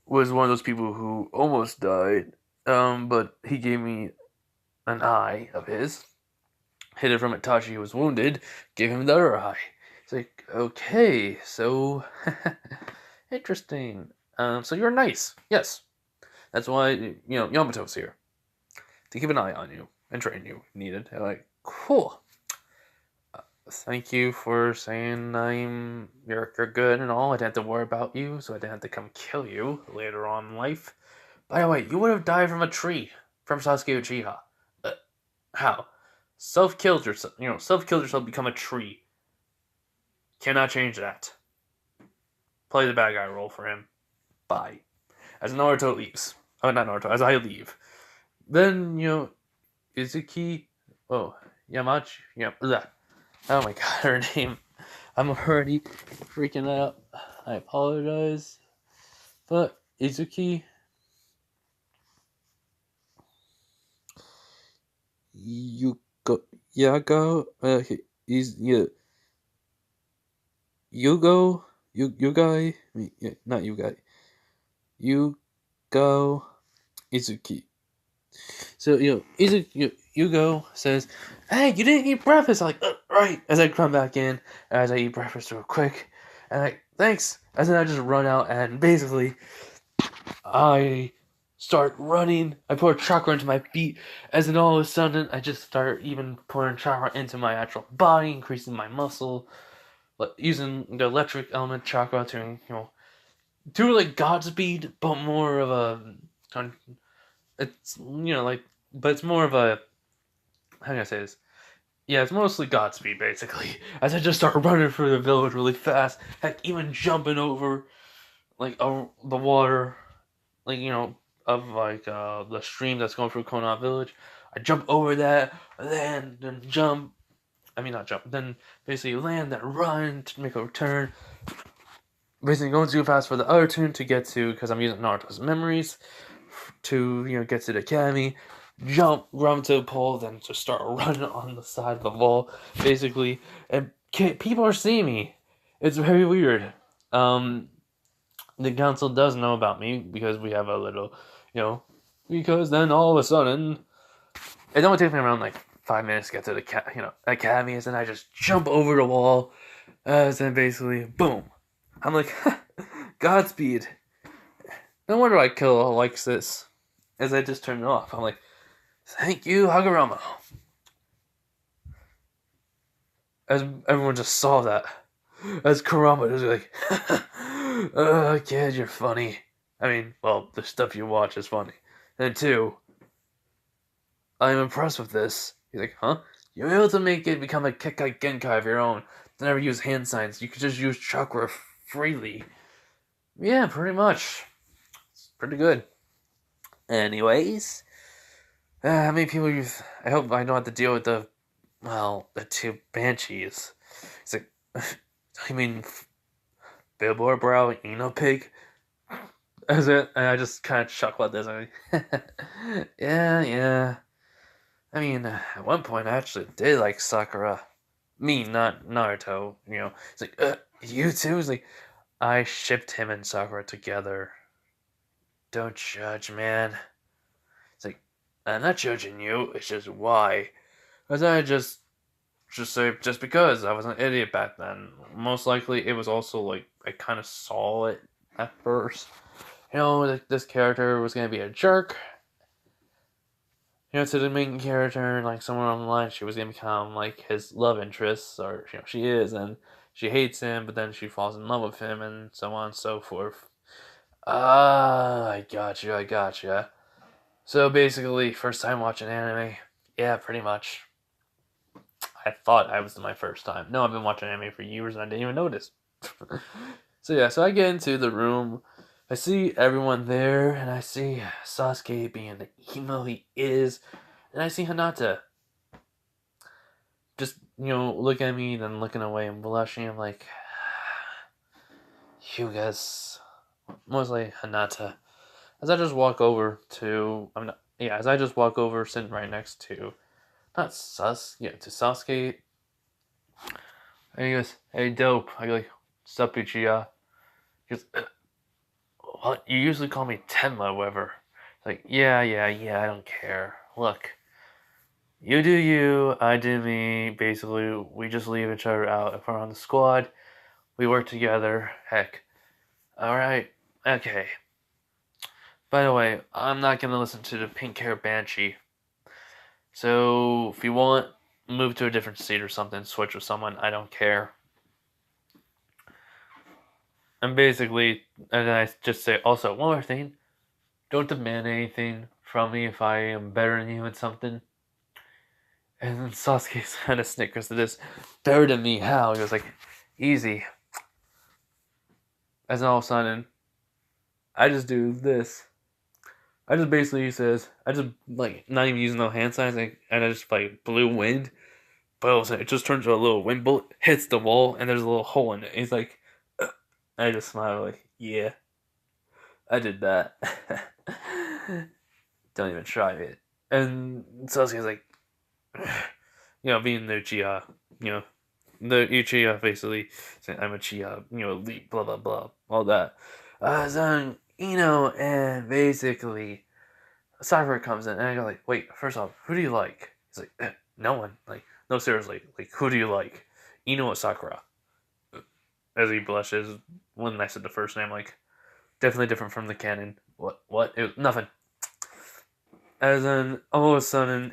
was one of those people who almost died, but he gave me an eye of his, hid it from Itachi, who was wounded, gave him the other eye. It's like, okay, so interesting. So you're nice, yes. That's why Yamato's here to keep an eye on you and train you. Needed. I'm like, cool. Thank you for saying you're good and all. I didn't have to worry about you, so I didn't have to come kill you later on in life. By the way, you would have died from a tree from Sasuke Uchiha. How? Self-killed yourself. Self-killed yourself, become a tree. Cannot change that. Play the bad guy role for him. Bye. As Naruto leaves. Oh, not Naruto. As I leave. Then, Izuki. Oh, Yamachi. Yeah. Blah. Oh my god, her name. I'm already freaking out. I apologize. But Izuki Yago is Yugai not Yugai. Yugo Izuki. So, Yugo says, hey, you didn't eat breakfast. I'm like, right. As I come back in, as I eat breakfast real quick, and I'm like, thanks. And then I just run out, and basically, I start running. I pour chakra into my feet, as then all of a sudden, I just start even pouring chakra into my actual body, increasing my muscle, using the electric element chakra to, do like Godspeed, but more of a, it's, but it's more of a, how can I say this? Yeah, it's mostly Godspeed, basically. As I just start running through the village really fast, heck, even jumping over, the water, of, the stream that's going through Kona Village. I jump over that, land, then jump. I mean, not jump, then basically land, then run to make a return. Basically going too fast for the other turn to get to, because I'm using Naruto's memories, to, get to the academy. Jump, run to the pole, then just start running on the side of the wall, basically. And people are seeing me. It's very weird. The council does know about me because we have a little, because then all of a sudden, it only takes me around 5 minutes to get to the academy, and then I just jump over the wall, and then basically, boom. I'm like, Godspeed. No wonder I kill Alexis, as I just turned it off. I'm like, thank you, Hagurama. As everyone just saw that. As Kurama was like, kid, you're funny. I mean, well, the stuff you watch is funny. And two, I'm impressed with this. He's like, huh? You're able to make it become a Kekai Genkai of your own. Never use hand signs. You could just use chakra freely. Yeah, pretty much. It's pretty good. Anyways, how many people I hope I don't have to deal with the two banshees. It's like, I mean, Billboard Brow, Pig. As it, and I just kind of chuckle at this. I'm like, yeah, yeah. I mean, at one point I actually did like Sakura. Me, not Naruto. You know, it's like, you too. It's like I shipped him and Sakura together. Don't judge, man. It's like I'm not judging you. It's just why. Because I just say just because I was an idiot back then. Most likely, it was also like I kind of saw it at first. You know, like, this character was gonna be a jerk. You know, to the main character, like somewhere on the line, she was gonna become like his love interest, or you know, she is, and she hates him, but then she falls in love with him, and so on and so forth. Ah, I gotcha, I gotcha. So basically, first time watching anime, yeah, pretty much. I thought I was my first time. No, I've been watching anime for years and I didn't even notice. So yeah, so I get into the room. I see everyone there, and I see Sasuke being the emo he is, and I see Hinata just looking at me, then looking away and blushing. I'm like, you guys, mostly Hinata. As I just walk over to, I'm not, yeah, as I just walk over, sitting right next to, not to Sasuke. And he goes, "Hey, dope." I go like, "Sup, Uchiha?" He goes, "What? You usually call me Tenma, whatever." It's like, yeah, yeah, yeah. I don't care. Look, you do you, I do me. Basically, we just leave each other out. If we're on the squad, we work together. Heck, all right, okay. By the way, I'm not gonna listen to the pink hair banshee. So if you want, move to a different seat or something. Switch with someone. I don't care. And basically, and then I just say also one more thing. Don't demand anything from me if I am better than you in something. And then Sasuke kind of snickers to this. Better than me? How? He was like, easy. As all of a sudden, I just do this. I just basically says, I just like not even using no hand signs, and I just like blue wind. But it just turns into a little wind bullet, hits the wall, and there's a little hole in it. He's like, ugh. I just smile like, yeah, I did that. Don't even try it. And Sasuke's like, being the Uchiha, the Uchiha basically saying, I'm a Uchiha, elite, blah, blah, blah, all that. So, and basically, Sakura comes in, and I go like, wait, first off, who do you like? He's like, no one. Like, no, seriously, like, who do you like? Ino or Sakura? As he blushes when I said the first name, like, definitely different from the canon. What? It was nothing. As then all of a sudden,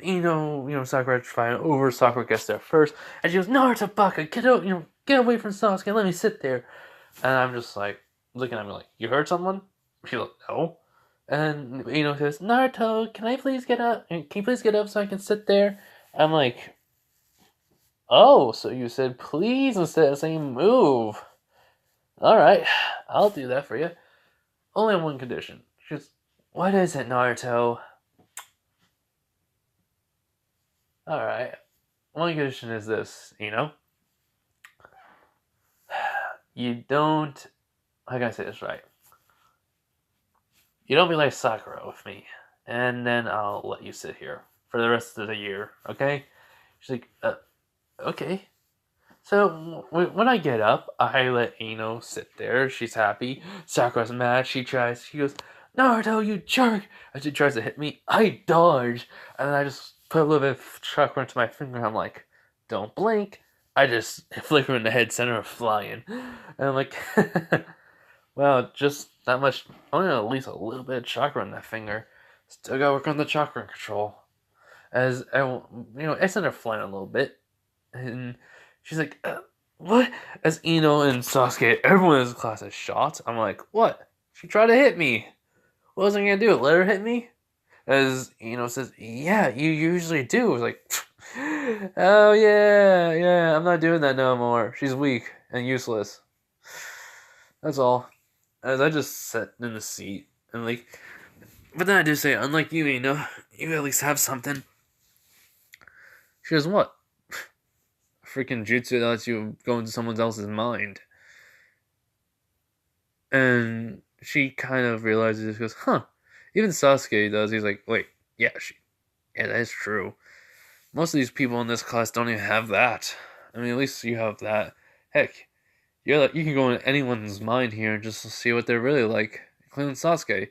Sakura trying over. Sakura gets there first, and she goes, "Naruto, Baka, get out! Get away from Sasuke. Let me sit there." And I'm just like looking at me like, "You heard someone?" She's like, "No." And says, "Naruto, can I please get up? Can you please get up so I can sit there?" I'm like, "Oh, so you said please instead of saying move? All right, I'll do that for you. Only on one condition." She goes, "What is it, Naruto?" All right. One condition is this, you don't. How can I say this right? You don't be like Sakura with me, and then I'll let you sit here for the rest of the year, okay? She's like, okay. So when I get up, I let sit there. She's happy. Sakura's mad. She goes, Naruto, you jerk! As she tries to hit me, I dodge, and then I just put a little bit of chakra into my finger. I'm like, don't blink. I just flicker in the head center of flying, and I'm like, well, just that much. Only at least a little bit of chakra in that finger. Still gotta work on the chakra control. As I sent her flying a little bit, and she's like, what? As Ino and Sasuke, everyone in his class is shot. I'm like, what? She tried to hit me. What was I gonna do? Let her hit me? As says, yeah, you usually do. I was like, oh yeah, yeah, I'm not doing that no more. She's weak and useless. That's all. As I just sat in the seat and like, but then I do say, unlike you, you at least have something. She goes, what? Freaking jutsu that lets you go into someone else's mind. And she kind of realizes, goes, huh, even Sasuke does. He's like, wait, yeah, yeah, that is true. Most of these people in this class don't even have that. I mean, at least you have that. Heck, you can go in anyone's mind here and just see what they're really like, including Sasuke.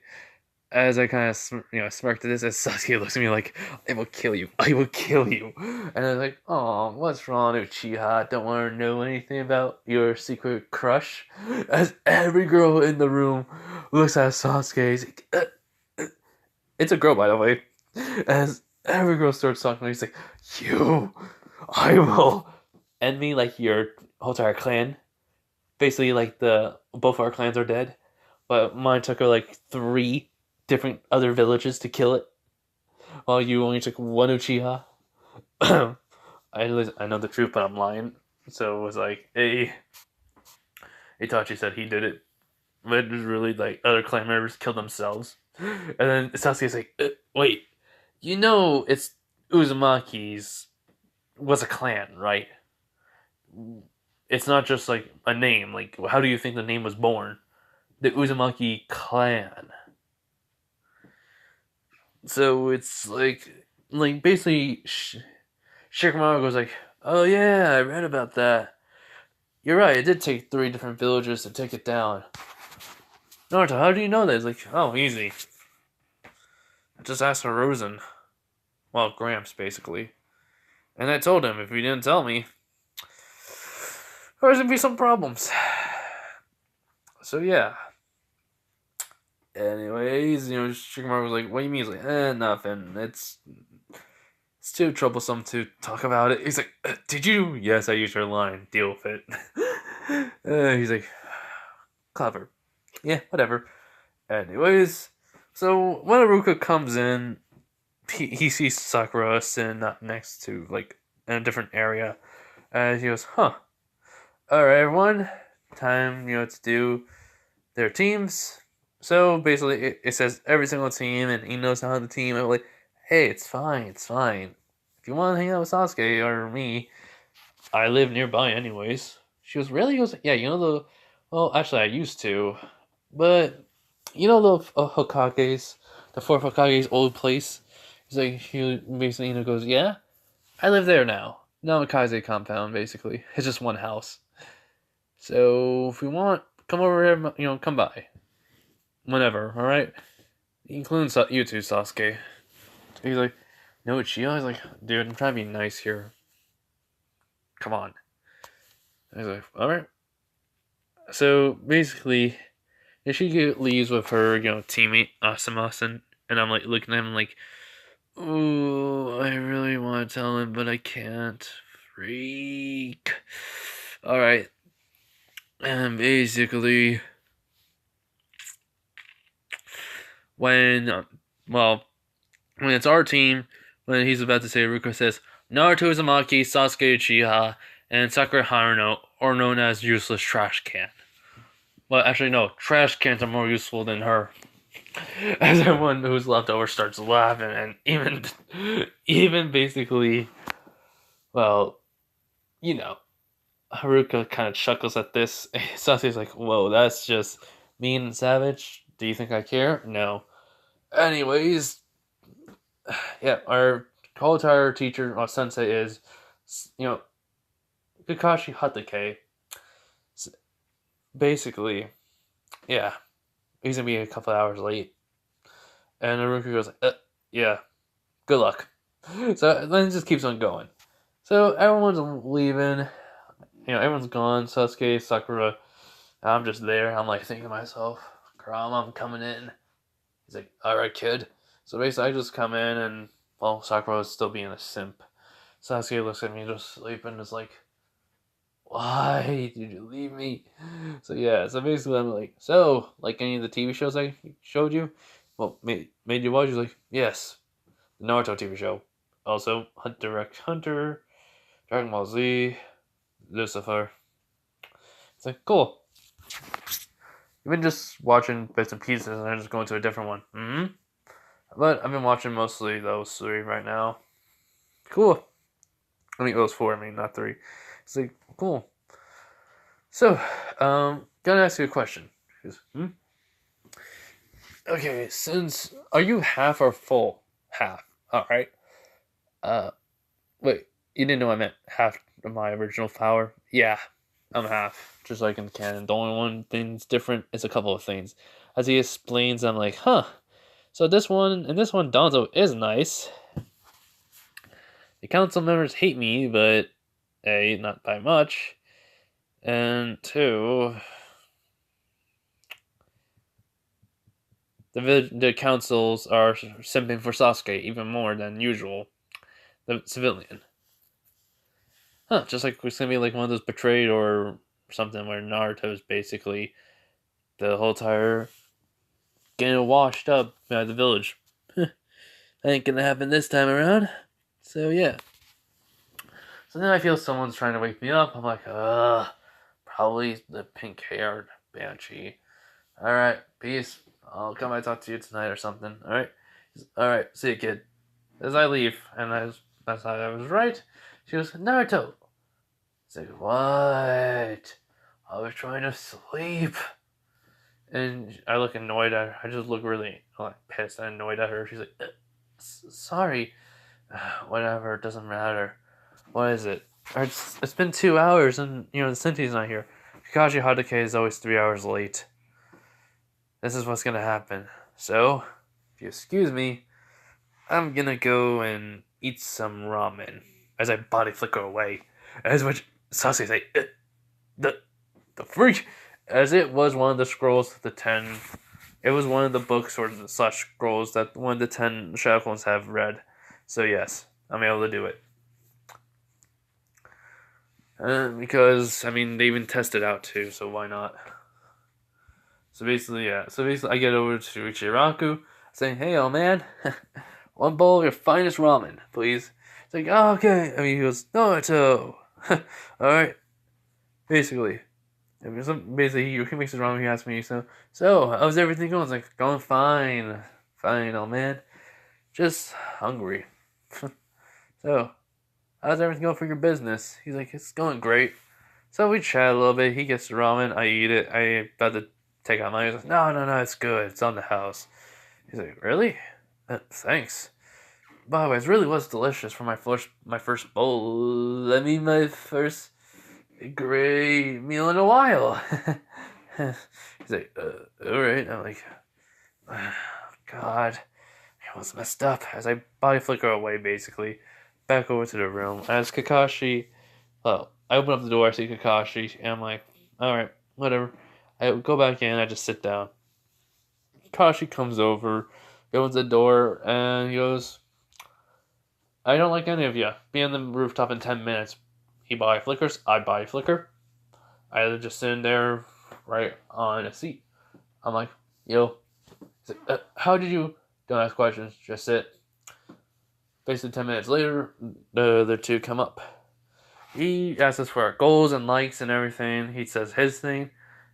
As I kind of smirked at this, as Sasuke looks at me like, "I will kill you. I will kill you." And I'm like, "Oh, what's wrong, Uchiha? Don't want to know anything about your secret crush." As every girl in the room looks at Sasuke, like, it's a girl, by the way. As every girl starts talking, he's like, "You, I will end me like your whole entire clan. Basically, like the both our clans are dead, but mine took her like 3 different other villages to kill it, while you only took one Uchiha." I know the truth, but I'm lying. So it was like, hey, Itachi said he did it, but it was really like other clan members killed themselves. And then Sasuke's like, wait, it's Uzumaki's was a clan, right? It's not just like a name. Like, how do you think the name was born? The Uzumaki clan. So it's like basically, Shikamaru goes like, "Oh yeah, I read about that. You're right. It did take 3 different villages to take it down." Naruto, how do you know that? It's like, oh, easy. Just ask Rosen. Well, Gramps, basically. And I told him if he didn't tell me, there's gonna be some problems. So yeah. Anyways, Shikamaru was like, "What do you mean?" He's like, nothing. It's too troublesome to talk about it." He's like, "Did you?" "Yes, I used your line. Deal with it." He's like, "Clever." Yeah, whatever. Anyways, so when Aruka comes in, he sees Sakura sitting up next to, like, in a different area. And he goes, huh. Alright, everyone. Time, to do their teams. So basically, it says every single team, and he knows how the team. I'm like, hey, it's fine, it's fine. If you want to hang out with Sasuke or me, I live nearby anyways. She goes, really? He goes, yeah, well, actually, I used to. But, the Hokage's, the 4th Hokage's old place? He's like, he basically, goes, yeah, I live there now. Namikaze compound, basically. It's just one house. So, if you want, come over here, come by. Whenever, alright? Including you too, Sasuke. He's like, no, Uchiha? He's like, dude, I'm trying to be nice here. Come on. He's like, alright. So, basically, she leaves with her, teammate, Asuma, and I'm like, looking at him like, ooh, I really want to tell him, but I can't. Freak. Alright. And basically, when it's our team, when he's about to say, Ruka says, Naruto Uzumaki, Sasuke Uchiha, and Sakura Haruno are known as useless trash can. Well, actually, no, trash cans are more useful than her. As everyone who's left over starts laughing, and even basically, well, Haruka kind of chuckles at this. Sasuke's like, whoa, that's just mean and savage. Do you think I care? No. Anyways, yeah, our whole entire teacher, our sensei, is, Kakashi Hatake. Basically, yeah, he's gonna be a couple hours late. And Haruka goes, yeah, good luck. So then it just keeps on going. So everyone's leaving. Everyone's gone. Sasuke, Sakura. I'm just there. I'm like thinking to myself, Kurama, I'm coming in. He's like, alright, kid. So basically, I just come in and, well, Sakura is still being a simp. Sasuke looks at me just sleeping, is like, why did you leave me? So yeah, so basically I'm like, so, like any of the TV shows I showed you? Well, made you watch? He's like, yes. The Naruto TV show. Also, Hunter x Hunter, Dragon Ball Z, Lucifer. It's like, cool. You've been just watching bits and pieces and I'm just going to a different one. Mm-hmm. But I've been watching mostly those 3 right now. Cool. I mean, those 4, not 3. It's like, cool. So, gonna ask you a question. He goes, Okay, since are you half or full? Half. All right. Uh, wait. You didn't know I meant half of my original flower? Yeah, I'm half. Just like in the canon. The only one thing's different is a couple of things. As he explains, I'm like, huh. So this one, Donzo is nice. The council members hate me, but A, not by much. And two, the councils are simping for Sasuke even more than usual. The civilian. Huh, just like it's gonna be like one of those betrayed or something where Naruto's basically the whole entire getting washed up by the village. Ain't gonna happen this time around. So yeah. So then I feel someone's trying to wake me up. I'm like, probably the pink haired banshee. Alright, peace. I'll come and talk to you tonight or something. Alright, see you, kid. As I leave, and I thought I was right, she goes, Naruto. It's like, what? I was trying to sleep. And I look annoyed at her. I just look really like pissed and annoyed at her. She's like, sorry. Whatever, it doesn't matter. What is it? It's been 2 hours and, the Senti's not here. Kakashi Hatake is always 3 hours late. This is what's gonna happen. So, if you excuse me, I'm gonna go and eat some ramen. As I body flicker away. As which Sasuke say, the freak! As it was one of the scrolls of the 10. It was one of the books or the slash scrolls that one of the 10 Shadow Clones have read. So yes, I'm able to do it. Because, they even test it out too, so why not? So basically, yeah. So basically, I get over to Ichiraku, saying, hey, old man, one bowl of your finest ramen, please. It's like, oh, okay. He goes, Naruto. Alright. Basically. Basically, he makes his ramen, he asks me, so, how's everything going? It's like, going fine. Fine, old man. Just hungry. So, how's everything going for your business? He's like, it's going great. So we chat a little bit. He gets the ramen. I eat it. I about to take out mine. He's like, no, it's good. It's on the house. He's like, really? Thanks. By the way, it really was delicious for my first bowl. My first great meal in a while. He's like, all right. I'm like, oh, God, I was messed up. As I body flicker away, basically, back over to the room. As Kakashi, well, I open up the door, I see Kakashi, and I'm like, alright, whatever. I go back in, I just sit down. Kakashi comes over, opens the door, and he goes, I don't like any of you. Be on the rooftop in 10 minutes. He body flickers, I body flicker. I just sitting there, right on a seat. I'm like, yo. He's like, how did you... Don't ask questions, just sit. Basically 10 minutes later, the other two come up. He asks us for our goals and likes and everything. He says his thing.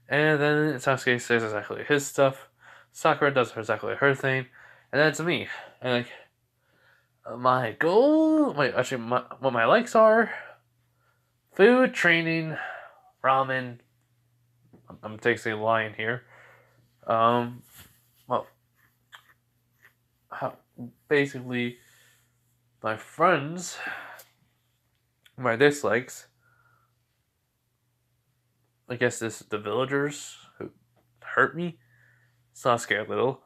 And then Sasuke says exactly his stuff. Sakura does exactly her thing. And then it's me. And my goal... what my likes are... Food, training, ramen. I'm taking a line here. Basically, my friends... My dislikes, I guess this is the villagers who hurt me. Sasuke a little.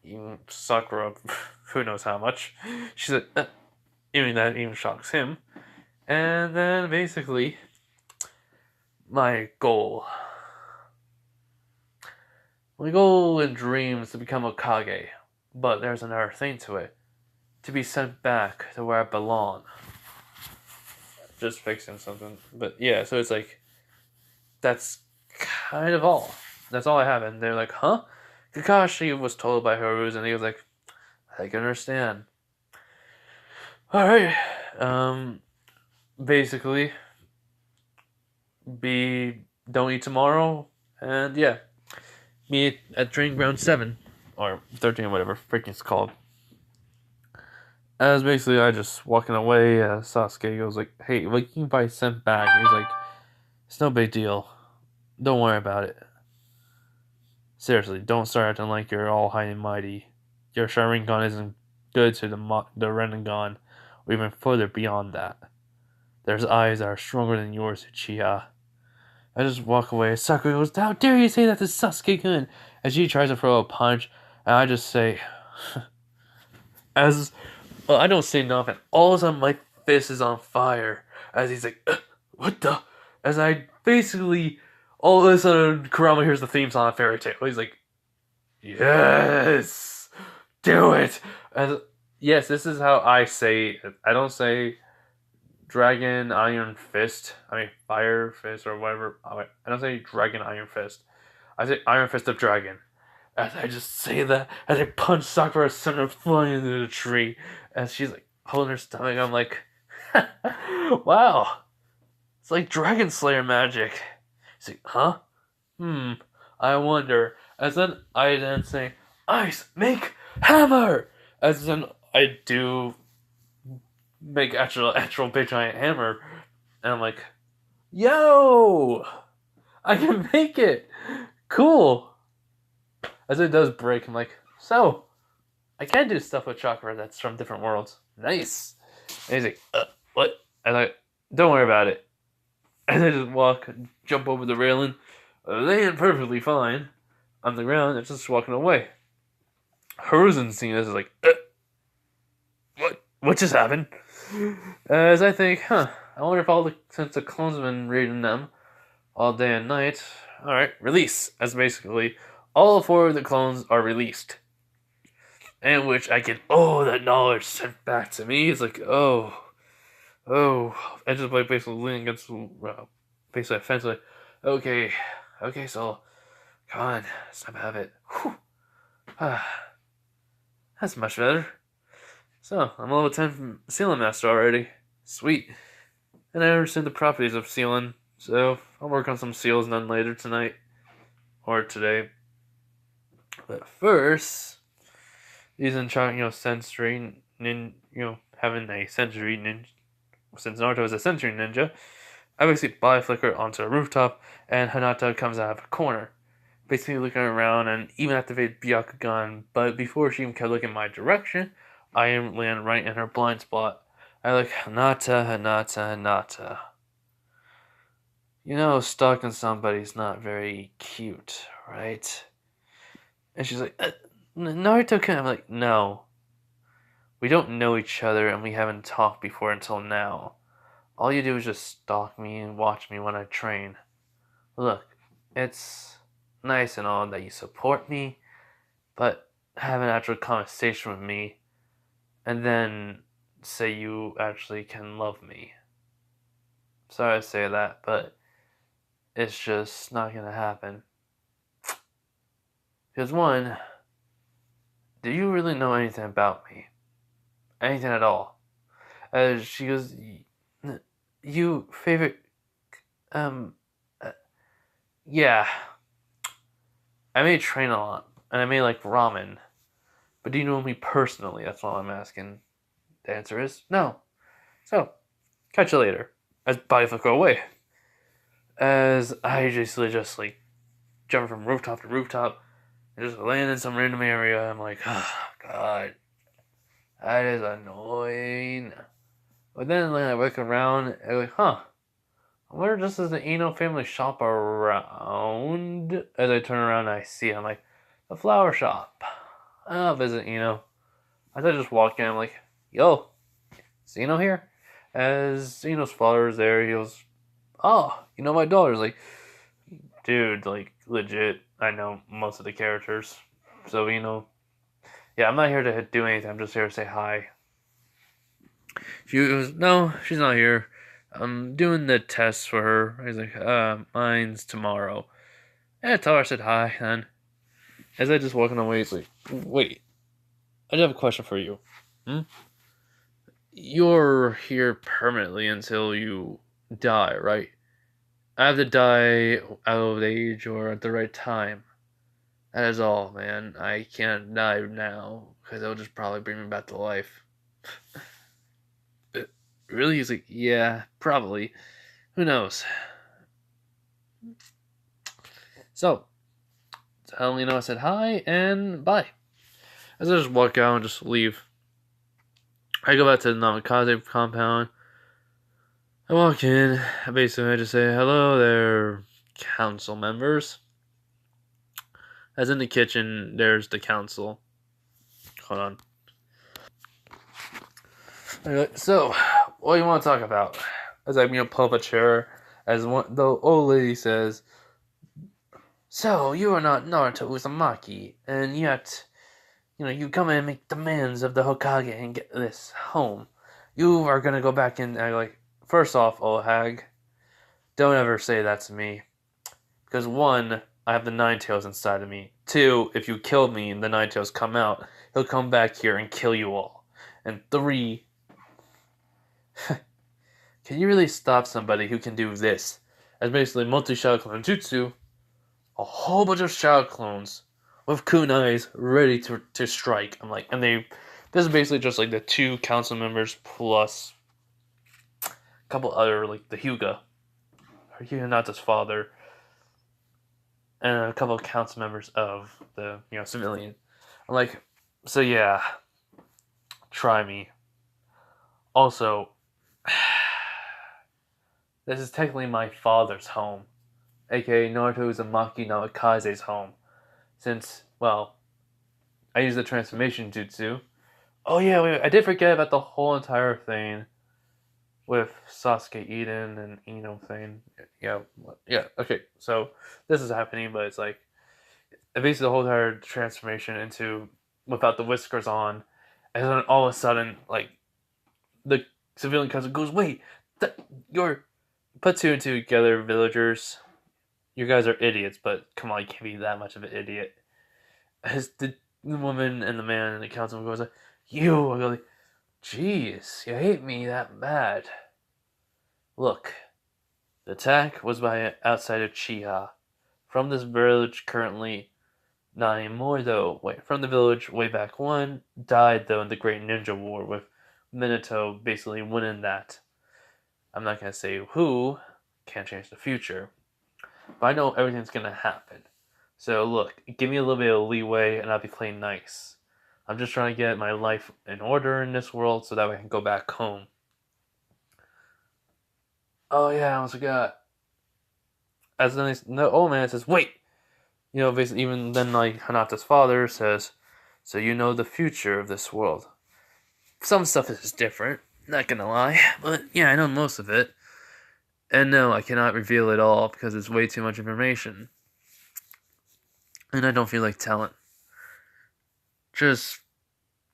Even Sakura, who knows how much. She's like, even that even shocks him. And then basically, my goal. My goal and dream is to become Hokage. But there's another thing to it. To be sent back to where I belong. Just fixing something. But yeah, so it's like, that's kind of all. That's all I have. And they're like, huh? Kakashi was told by Haru's, and he was like, I can understand. Alright. Basically, don't eat tomorrow, and yeah. Meet at training ground 7, or 13, whatever freaking it's called. As basically I just walking away, Sasuke goes like, hey, you can probably sent back. And he's like, it's no big deal. Don't worry about it. Seriously, don't start acting like you're all high and mighty. Your Sharingan isn't good to the Rinnegan, or even further beyond that. There's eyes that are stronger than yours, Uchiha. I just walk away. Sakura goes, "How dare you say that to Sasuke-kun?" As she tries to throw a punch, and I just say, as well, I don't say nothing. All of a sudden, my fist is on fire. As he's like, "What the?" As I basically, all of a sudden, Kurama hears the theme song of Fairy Tail. He's like, "Yes, do it." As yes, this is how I say it. I don't say Dragon Iron Fist. I mean Fire Fist or whatever. I don't say Dragon Iron Fist. I say Iron Fist of Dragon. As I just say that, as I punch Sakura, send her flying into the tree. As she's like holding her stomach, I'm like, wow, it's like Dragon Slayer magic. She's like, huh? I wonder. As then I then say, Ice, make hammer! As then I do make actual big giant hammer. And I'm like, yo! I can make it! Cool! As it does break, I'm like, so, I can do stuff with chakra that's from different worlds. Nice! And he's like, what? And I, don't worry about it. And I just jump over the railing, land perfectly fine on the ground, and just walking away. Hiruzen seeing this is like, what just happened? As I think, I wonder if since the clones have been raiding them all day and night, alright, release. As basically, all four of the clones are released. And which I get, that knowledge sent back to me. It's like, and just like basically leaning against basically a fence, like, okay, so, come on, stop have it. Whew. That's much better. So, I'm level 10 from Sealing Master already. Sweet. And I understand the properties of sealing, so I'll work on some seals none later tonight. Or today. But first, using sensory having a sensory ninja, since Naruto is a sensory ninja, I basically body flicker onto a rooftop, and Hinata comes out of a corner, basically looking around and even activate Byakugan, but before she even can look in my direction, I land right in her blind spot. I like, Hinata. Stalking somebody's not very cute, right? And she's like, Naruto-kun. I'm like, no. We don't know each other, and we haven't talked before until now. All you do is just stalk me and watch me when I train. Look, it's nice and all that you support me, but have an actual conversation with me, and then say you actually can love me. Sorry to say that, but it's just not gonna happen. Because one, do you really know anything about me? Anything at all? She goes, you favorite, yeah. I may train a lot, and I may like ramen, but do you know me personally? That's all I'm asking. The answer is no. So, catch you later. As body flip go away. As I just like jump from rooftop to rooftop, and just land in some random area. I'm like, oh god, that is annoying. But then when I look around, I'm like, I wonder just as the Eno family shop around. As I turn around, I see it. I'm like, the flower shop. I'll visit Eno. As I just walk in, I'm like, yo, is Eno here? As Eno's father is there, he goes, my daughter's like, dude, like, legit, I know most of the characters. So, yeah, I'm not here to do anything. I'm just here to say hi. She goes, no, she's not here. I'm doing the test for her. He's like, mine's tomorrow. And I tell her I said hi, then. As I just walking away, he's like, wait, I do have a question for you. You're here permanently until you die, right? I have to die out of age or at the right time. That is all, man. I can't die now, because it'll just probably bring me back to life. Really? He's like, yeah, probably. Who knows? So tell him, I said hi and bye. As I just walk out and just leave. I go back to the Namikaze compound. I walk in. Basically, I just say, hello there, council members. As in the kitchen, there's the council. Hold on. So, what do you want to talk about? As I pull up a chair, the old lady says, so, you are not Naruto Uzumaki, and yet, you come in and make demands of the Hokage and get this home. You are gonna go back in and first off, old hag, don't ever say that to me. Because one, I have the Nine Tails inside of me. Two, if you kill me and the Nine Tails come out, he'll come back here and kill you all. And three, can you really stop somebody who can do this? As basically multi-shadow clone jutsu, a whole bunch of shadow clones with kunais ready to strike. This is basically just the two council members plus a couple other, the Hyuga, or Hinata's father, and a couple of council members of the civilian. So yeah, try me. Also, this is technically my father's home, aka Naruto Uzumaki Namikaze's home, since I use the transformation jutsu. Oh yeah, wait, I did forget about the whole entire thing with Sasuke Eden and Ino thing. Yeah, okay, so this is happening, but it's basically the whole entire transformation into without the whiskers on, and then all of a sudden, the civilian cousin goes, wait, you're put two and two together, villagers. You guys are idiots, but come on, you can't be that much of an idiot. As the woman and the man and the councilman goes you, I go jeez, you hate me that bad. Look, the attack was by outside of Chiha. From this village currently, not anymore though. From the village way back when, died though in the Great Ninja War with Minato basically winning that. I'm not gonna say who, can't change the future. But I know everything's gonna happen. So look, give me a little bit of leeway and I'll be playing nice. I'm just trying to get my life in order in this world so that way I can go back home. Oh yeah, I almost forgot. As then the old man says, wait! Basically even then Hinata's father says, so you know the future of this world. Some stuff is different, not gonna lie, but yeah, I know most of it. And no, I cannot reveal it all because it's way too much information. And I don't feel like telling. Just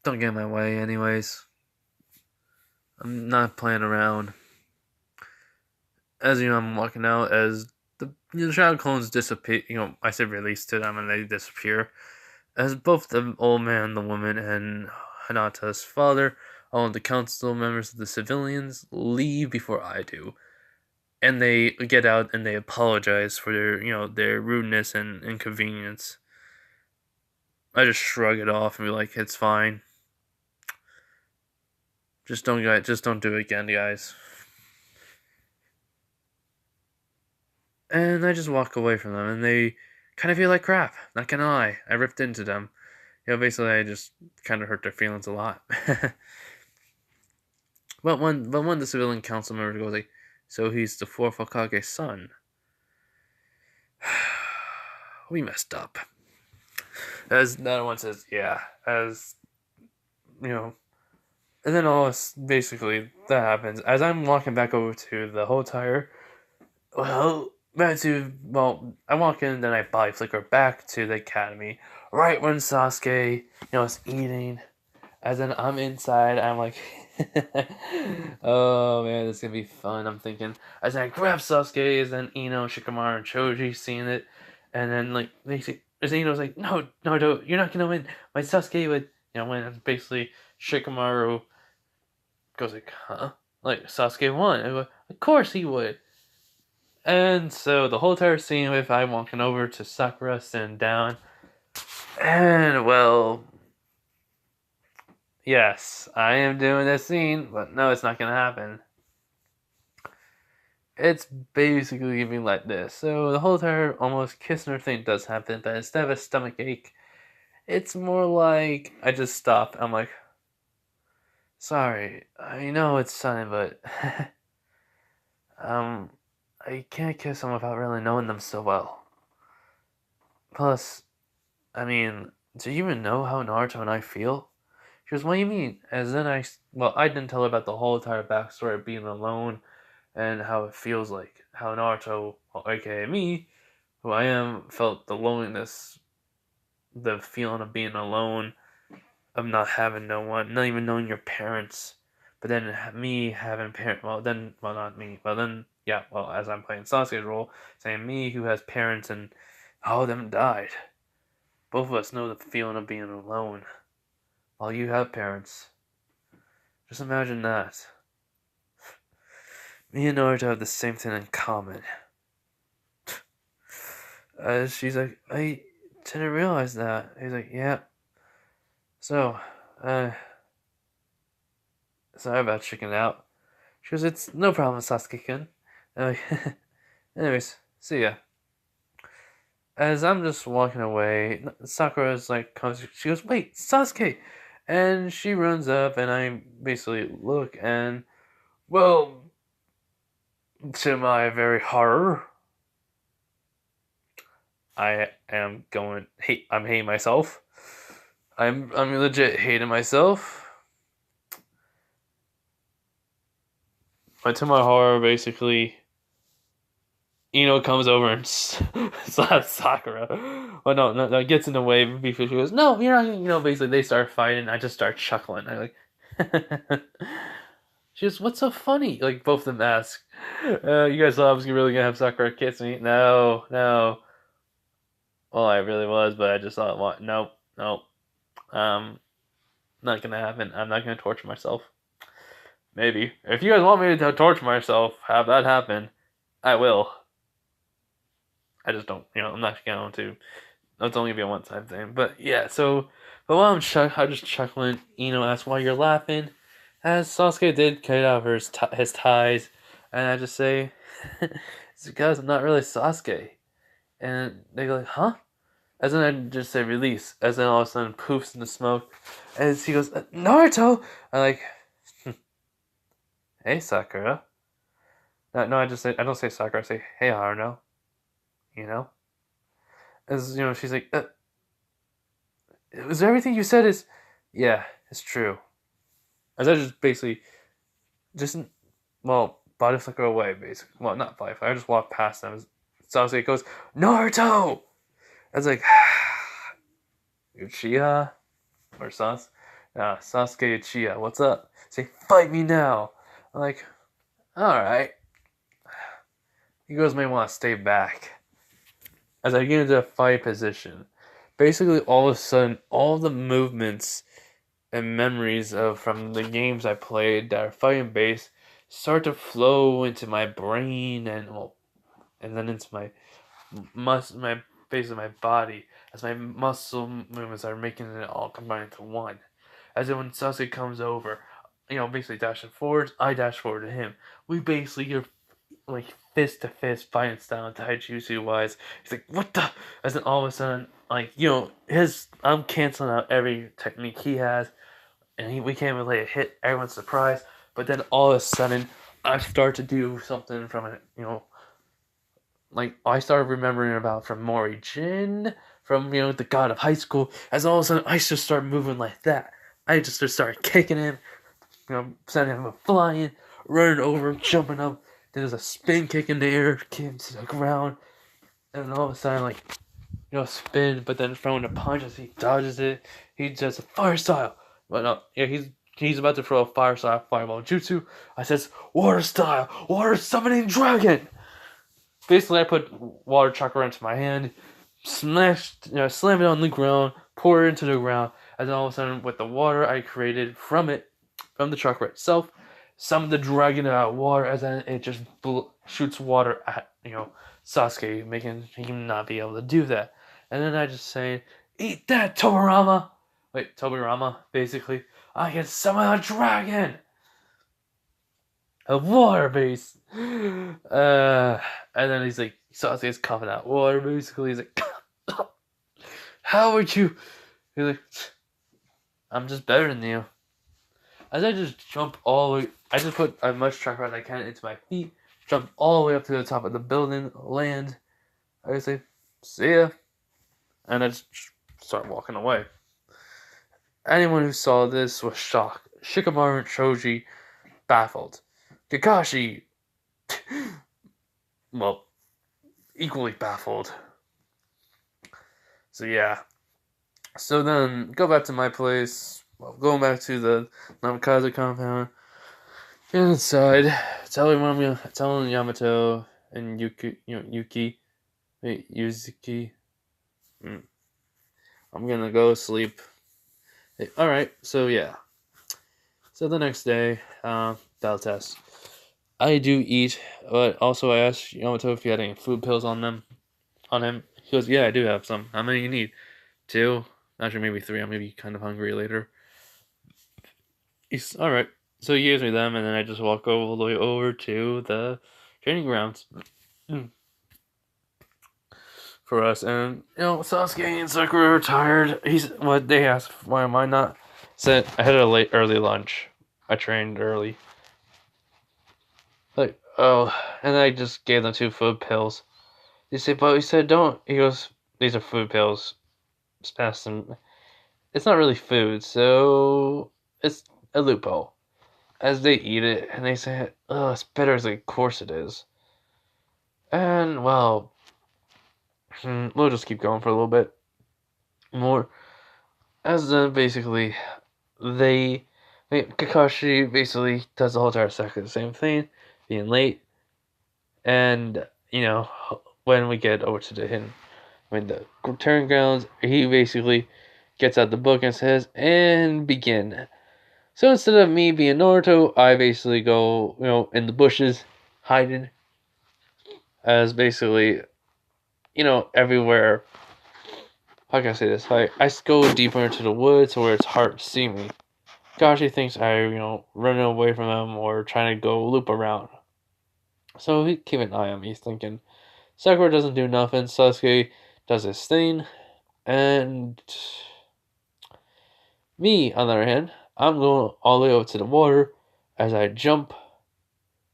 don't get in my way, anyways. I'm not playing around. As I'm walking out, as the shadow clones disappear, I say release to them and they disappear. As both the old man, the woman, and Hinata's father, all of the council members of the civilians, leave before I do. And they get out and they apologize for their rudeness and inconvenience. I just shrug it off and be like, it's fine. Just don't do it again, guys. And I just walk away from them, and they kind of feel like crap. Not gonna lie, I ripped into them. Basically, I just kind of hurt their feelings a lot. but when the civilian council member goes so he's the fourth Hokage's son. We messed up. As the other one says, yeah, and then basically that happens. As I'm walking back over to the whole tire, I walk in, then I body flicker back to the academy. Right when Sasuke, is eating. As then I'm inside, I'm like, oh man, this is gonna be fun. I'm thinking, as I grab Sasuke, as then Shikamaru, and Choji seeing it, and then as Ino's like, no, you're not gonna win. My Sasuke would, win. And basically, Shikamaru goes huh? Sasuke won. I go, of course he would. And so the whole entire scene with I'm walking over to Sakura sitting down. And yes, I am doing this scene, but no, it's not gonna happen. it's basically giving like this. So the whole entire almost kissing her thing does happen, but instead of a stomach ache, it's more like I just stop. I'm like, sorry, I know it's sudden, but um, I can't kiss someone without really knowing them so well. Plus, I mean, do you even know how Naruto and I feel? She goes, what do you mean? As then well, I didn't tell her about the whole entire backstory of being alone and how it feels like. How Naruto, well, aka me, who I am, felt the loneliness, the feeling of being alone, of not having no one, not even knowing your parents. But then me having parents, well, not me, but then, yeah, well, as I'm playing Sasuke's role, saying me who has parents and all of them died. Both of us know the feeling of being alone while you have parents. Just imagine that. Me and Naruto have the same thing in common. She's like, I didn't realize that. He's like, yeah. So, sorry about checking out. She goes, it's no problem, Sasuke-kun. Like, anyways, see ya. As I'm just walking away, Sakura's like, she goes, wait, Sasuke! And she runs up, and I basically look, and, well, to my very horror, I'm hating myself. I'm legit hating myself. But to my horror, basically, Ino comes over and slaps Sakura. Well, no, gets in the way before she goes, no, you're not, basically they start fighting. I just start chuckling. I like, she goes, what's so funny? Like, both of them ask, you guys thought I was really gonna have Sakura kiss me? No, no. Well, I really was, but I just thought, what? Nope, nope. Not gonna happen. I'm not gonna torture myself. Maybe. If you guys want me to torture myself, have that happen, I will. I just don't, I'm not going to. It's only gonna be a one-time thing. But yeah, but while I'm just chuckling, asks why you're laughing. As Sasuke did cut out his ties, and I just say, it's because I'm not really Sasuke. And they go like, huh? As then I just say release. As then all of a sudden poofs in the smoke. As he goes, Naruto! I'm like, hey Sakura. No, I don't say Sakura. I say, hey Haruno. You know. As she's like, is everything you said is, yeah, it's true. As I just basically, just body flicker away basically. Well, not body flicker. I just walk past them. Sasuke goes, Naruto. I was like, Uchiha or Sasuke Uchiha. What's up? Say, fight me now. I'm like, all right. You guys may want to stay back. As I get into a fight position, basically all of a sudden, all the movements and memories from the games I played that are fighting based start to flow into my brain and then into my face of my body as my muscle movements are making it all combine into one. As in when Sasuke comes over, basically dashing forward, I dash forward to him. We basically get like fist to fist fighting style taijutsu wise. He's like, what the? As then all of a sudden, like I'm canceling out every technique he has, and we can't really hit. Everyone's surprised, but then all of a sudden, I start to do something from it. Like I started remembering about from Mori Jin, from the god of high school. As all of a sudden, I just start moving like that. I just started kicking him, sending him flying, running over, jumping up. Then there's a spin kick in the air, kick him to the ground, and then all of a sudden, like spin, but then throwing a punch as he dodges it. He does a fire style. But no, yeah, he's about to throw a fire style fireball jutsu. I says water style, water summoning dragon. Basically, I put water chakra into my hand, smashed, slammed it on the ground, poured it into the ground, and then all of a sudden, with the water I created from the chakra itself, summoned the dragon out of water, as then it just shoots water at Sasuke, making him not be able to do that. And then I just say, "Eat that, Tobirama!" Wait, Tobirama, basically. I can summon a dragon! a water base. And then he's like, Sasuke's coughing out water. Basically, he's like, how would you? He's like, I'm just better than you. As I just jump all the way, I just put as much track as I can into my feet, jump all the way up to the top of the building, land. I just say, see ya, and I just start walking away. Anyone who saw this was shocked. Shikamaru and Choji baffled. Kakashi, well, equally baffled. So yeah. So then, go back to my place. Well, going back to the Namikaze compound. Inside, telling Yamato and Yuzuki, I'm gonna go sleep. Hey, all right, so yeah. So the next day, battle test. I do eat, but also I asked Yamato if he had any food pills on him. He goes, "Yeah, I do have some. How many you need? 2? Actually, maybe 3. I'm maybe kind of hungry later." He's all right. So he gives me them, and then I just walk all the way over to the training grounds for us. And Sasuke and Sakura are tired. They asked, why am I not? Said I had a early lunch. I trained early. Like, oh, and I just gave them 2 food pills. They say, but he said don't. He goes, these are food pills. Just pass them. It's not really food, so it's a loophole. As they eat it, and they say, oh, it's bitter. It's like, of course it is. And, well, we'll just keep going for a little bit more. As then, basically, Kakashi basically does the whole entire second the same thing, being late. And, when we get over to the turn grounds, he basically gets out the book and says, and begin. So instead of me being Naruto, I basically go, in the bushes, hiding. As basically, everywhere. How can I say this? I go deeper into the woods where it's hard to see me. Kakashi thinks I, running away from him or trying to go loop around. So he keep an eye on me. He's thinking, Sakura doesn't do nothing. Sasuke does his thing. And me, on the other hand, I'm going all the way over to the water as I jump.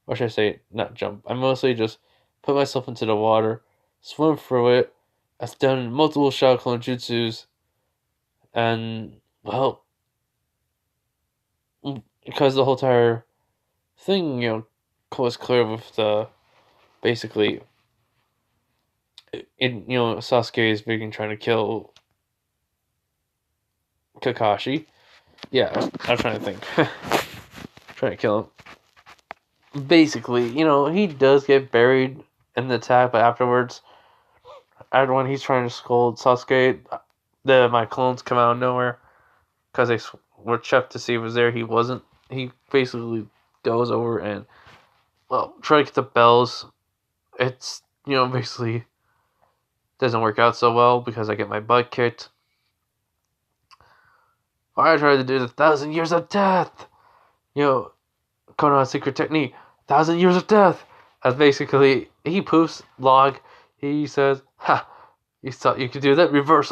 Or should I say, not jump. I mostly just put myself into the water, swim through it. I've done multiple Shadow Clone Jutsus. And, well, because the whole entire thing, was clear with the, basically, Sasuke is beginning trying to kill Kakashi. Yeah, I'm trying to think. Trying to kill him. Basically, he does get buried in the attack, but afterwards, when he's trying to scold Sasuke, my clones come out of nowhere because they were checked to see if he was there. He wasn't. He basically goes over and, try to get the bells. It's, basically doesn't work out so well because I get my butt kicked. I tried to do the 1,000 years of death. Konoha's secret technique, 1,000 years of death. As basically, he poofs log. He says, ha, you thought you could do that? Reverse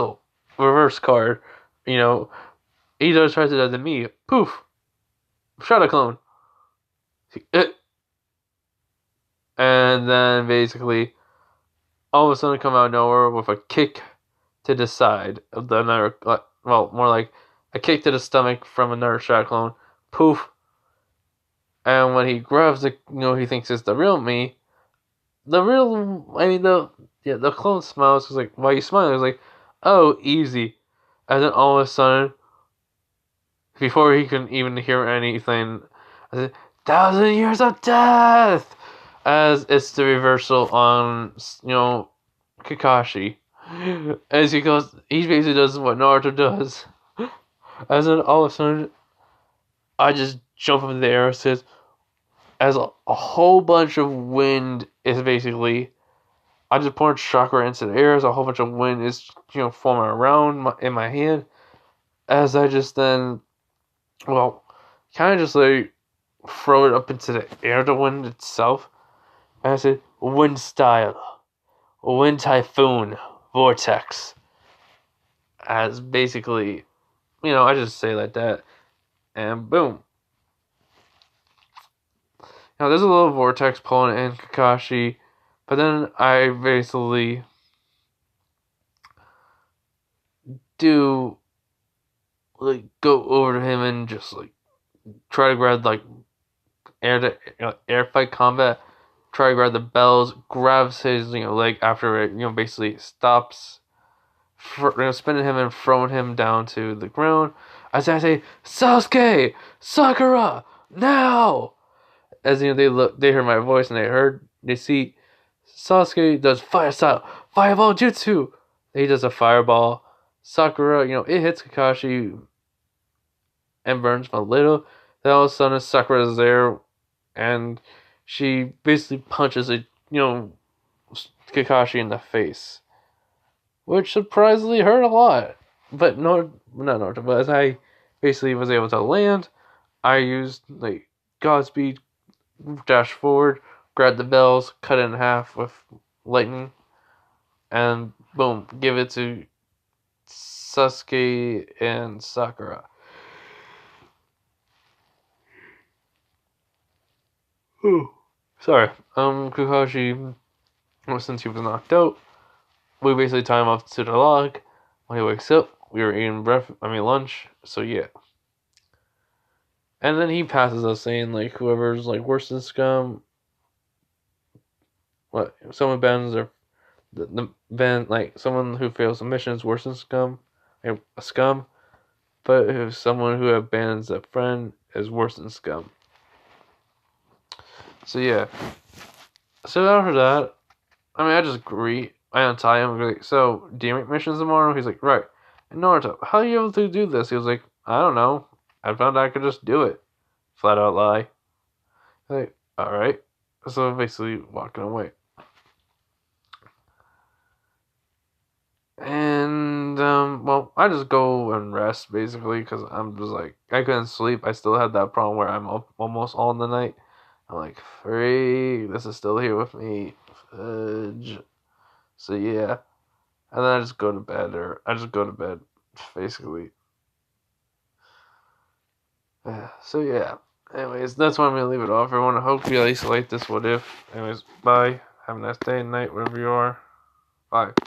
card. He does try to do that to me. Poof. Shadow clone. And then basically, all of a sudden come out of nowhere with a kick to the side of the another, more like a kick to the stomach from another Shadow clone. Poof. And when he grabs it, he thinks it's the real me. The clone smiles. He's like, why are you smiling? He's like, oh, easy. And then all of a sudden, before he can even hear anything, I said, 1,000 years of death! As it's the reversal on, Kakashi. As he basically does what Naruto does. As then all of a sudden, I just jump up in the air and says, as a whole bunch of wind is basically, I just poured chakra into the air as a whole bunch of wind is, forming around in my hand. As I just then, kind of just like throw it up into the air, the wind itself. And I said, wind style, wind typhoon, vortex. As basically, I just say like that, and boom. There's a little vortex pulling in Kakashi, but then I basically do like go over to him and just like try to grab like air fight combat. Try to grab the bells, grabs his leg after it basically stops, spinning him and throwing him down to the ground. As I say, Sasuke, Sakura, now. As they heard my voice and they see Sasuke does fire style, fireball jutsu. He does a fireball. Sakura, it hits Kakashi and burns him a little. Then all of a sudden Sakura's there, and she basically punches Kakashi in the face, which surprisingly hurt a lot. But not Naruto. But as I basically was able to land, I used like Godspeed, dash forward, grab the bells, cut it in half with lightning, and boom, give it to Sasuke and Sakura. Ooh. Sorry. Kakashi, since he was knocked out, we basically tie him up to the log. When he wakes up, we were eating lunch, so yeah. And then he passes us saying, like, whoever's, like, worse than scum, someone bans their, someone who fails a mission is worse than scum, a scum, but if someone who abandons a friend is worse than scum. So, yeah. So, after that, I just agree. I untie him. Like, so, do you make missions tomorrow? He's like, right. And Naruto, how are you able to do this? He was like, I don't know. I found I could just do it. Flat out lie. Like, alright. So, basically, walking away. And, I just go and rest, basically, because I'm just like, I couldn't sleep. I still had that problem where I'm up almost all in the night. I'm like, this is still here with me. Fudge. So, yeah. And then I just go to bed, basically. So, yeah. Anyways, that's why I'm going to leave it off. Everyone, I hope you at least like this what if. Anyways, bye. Have a nice day, night, wherever you are. Bye.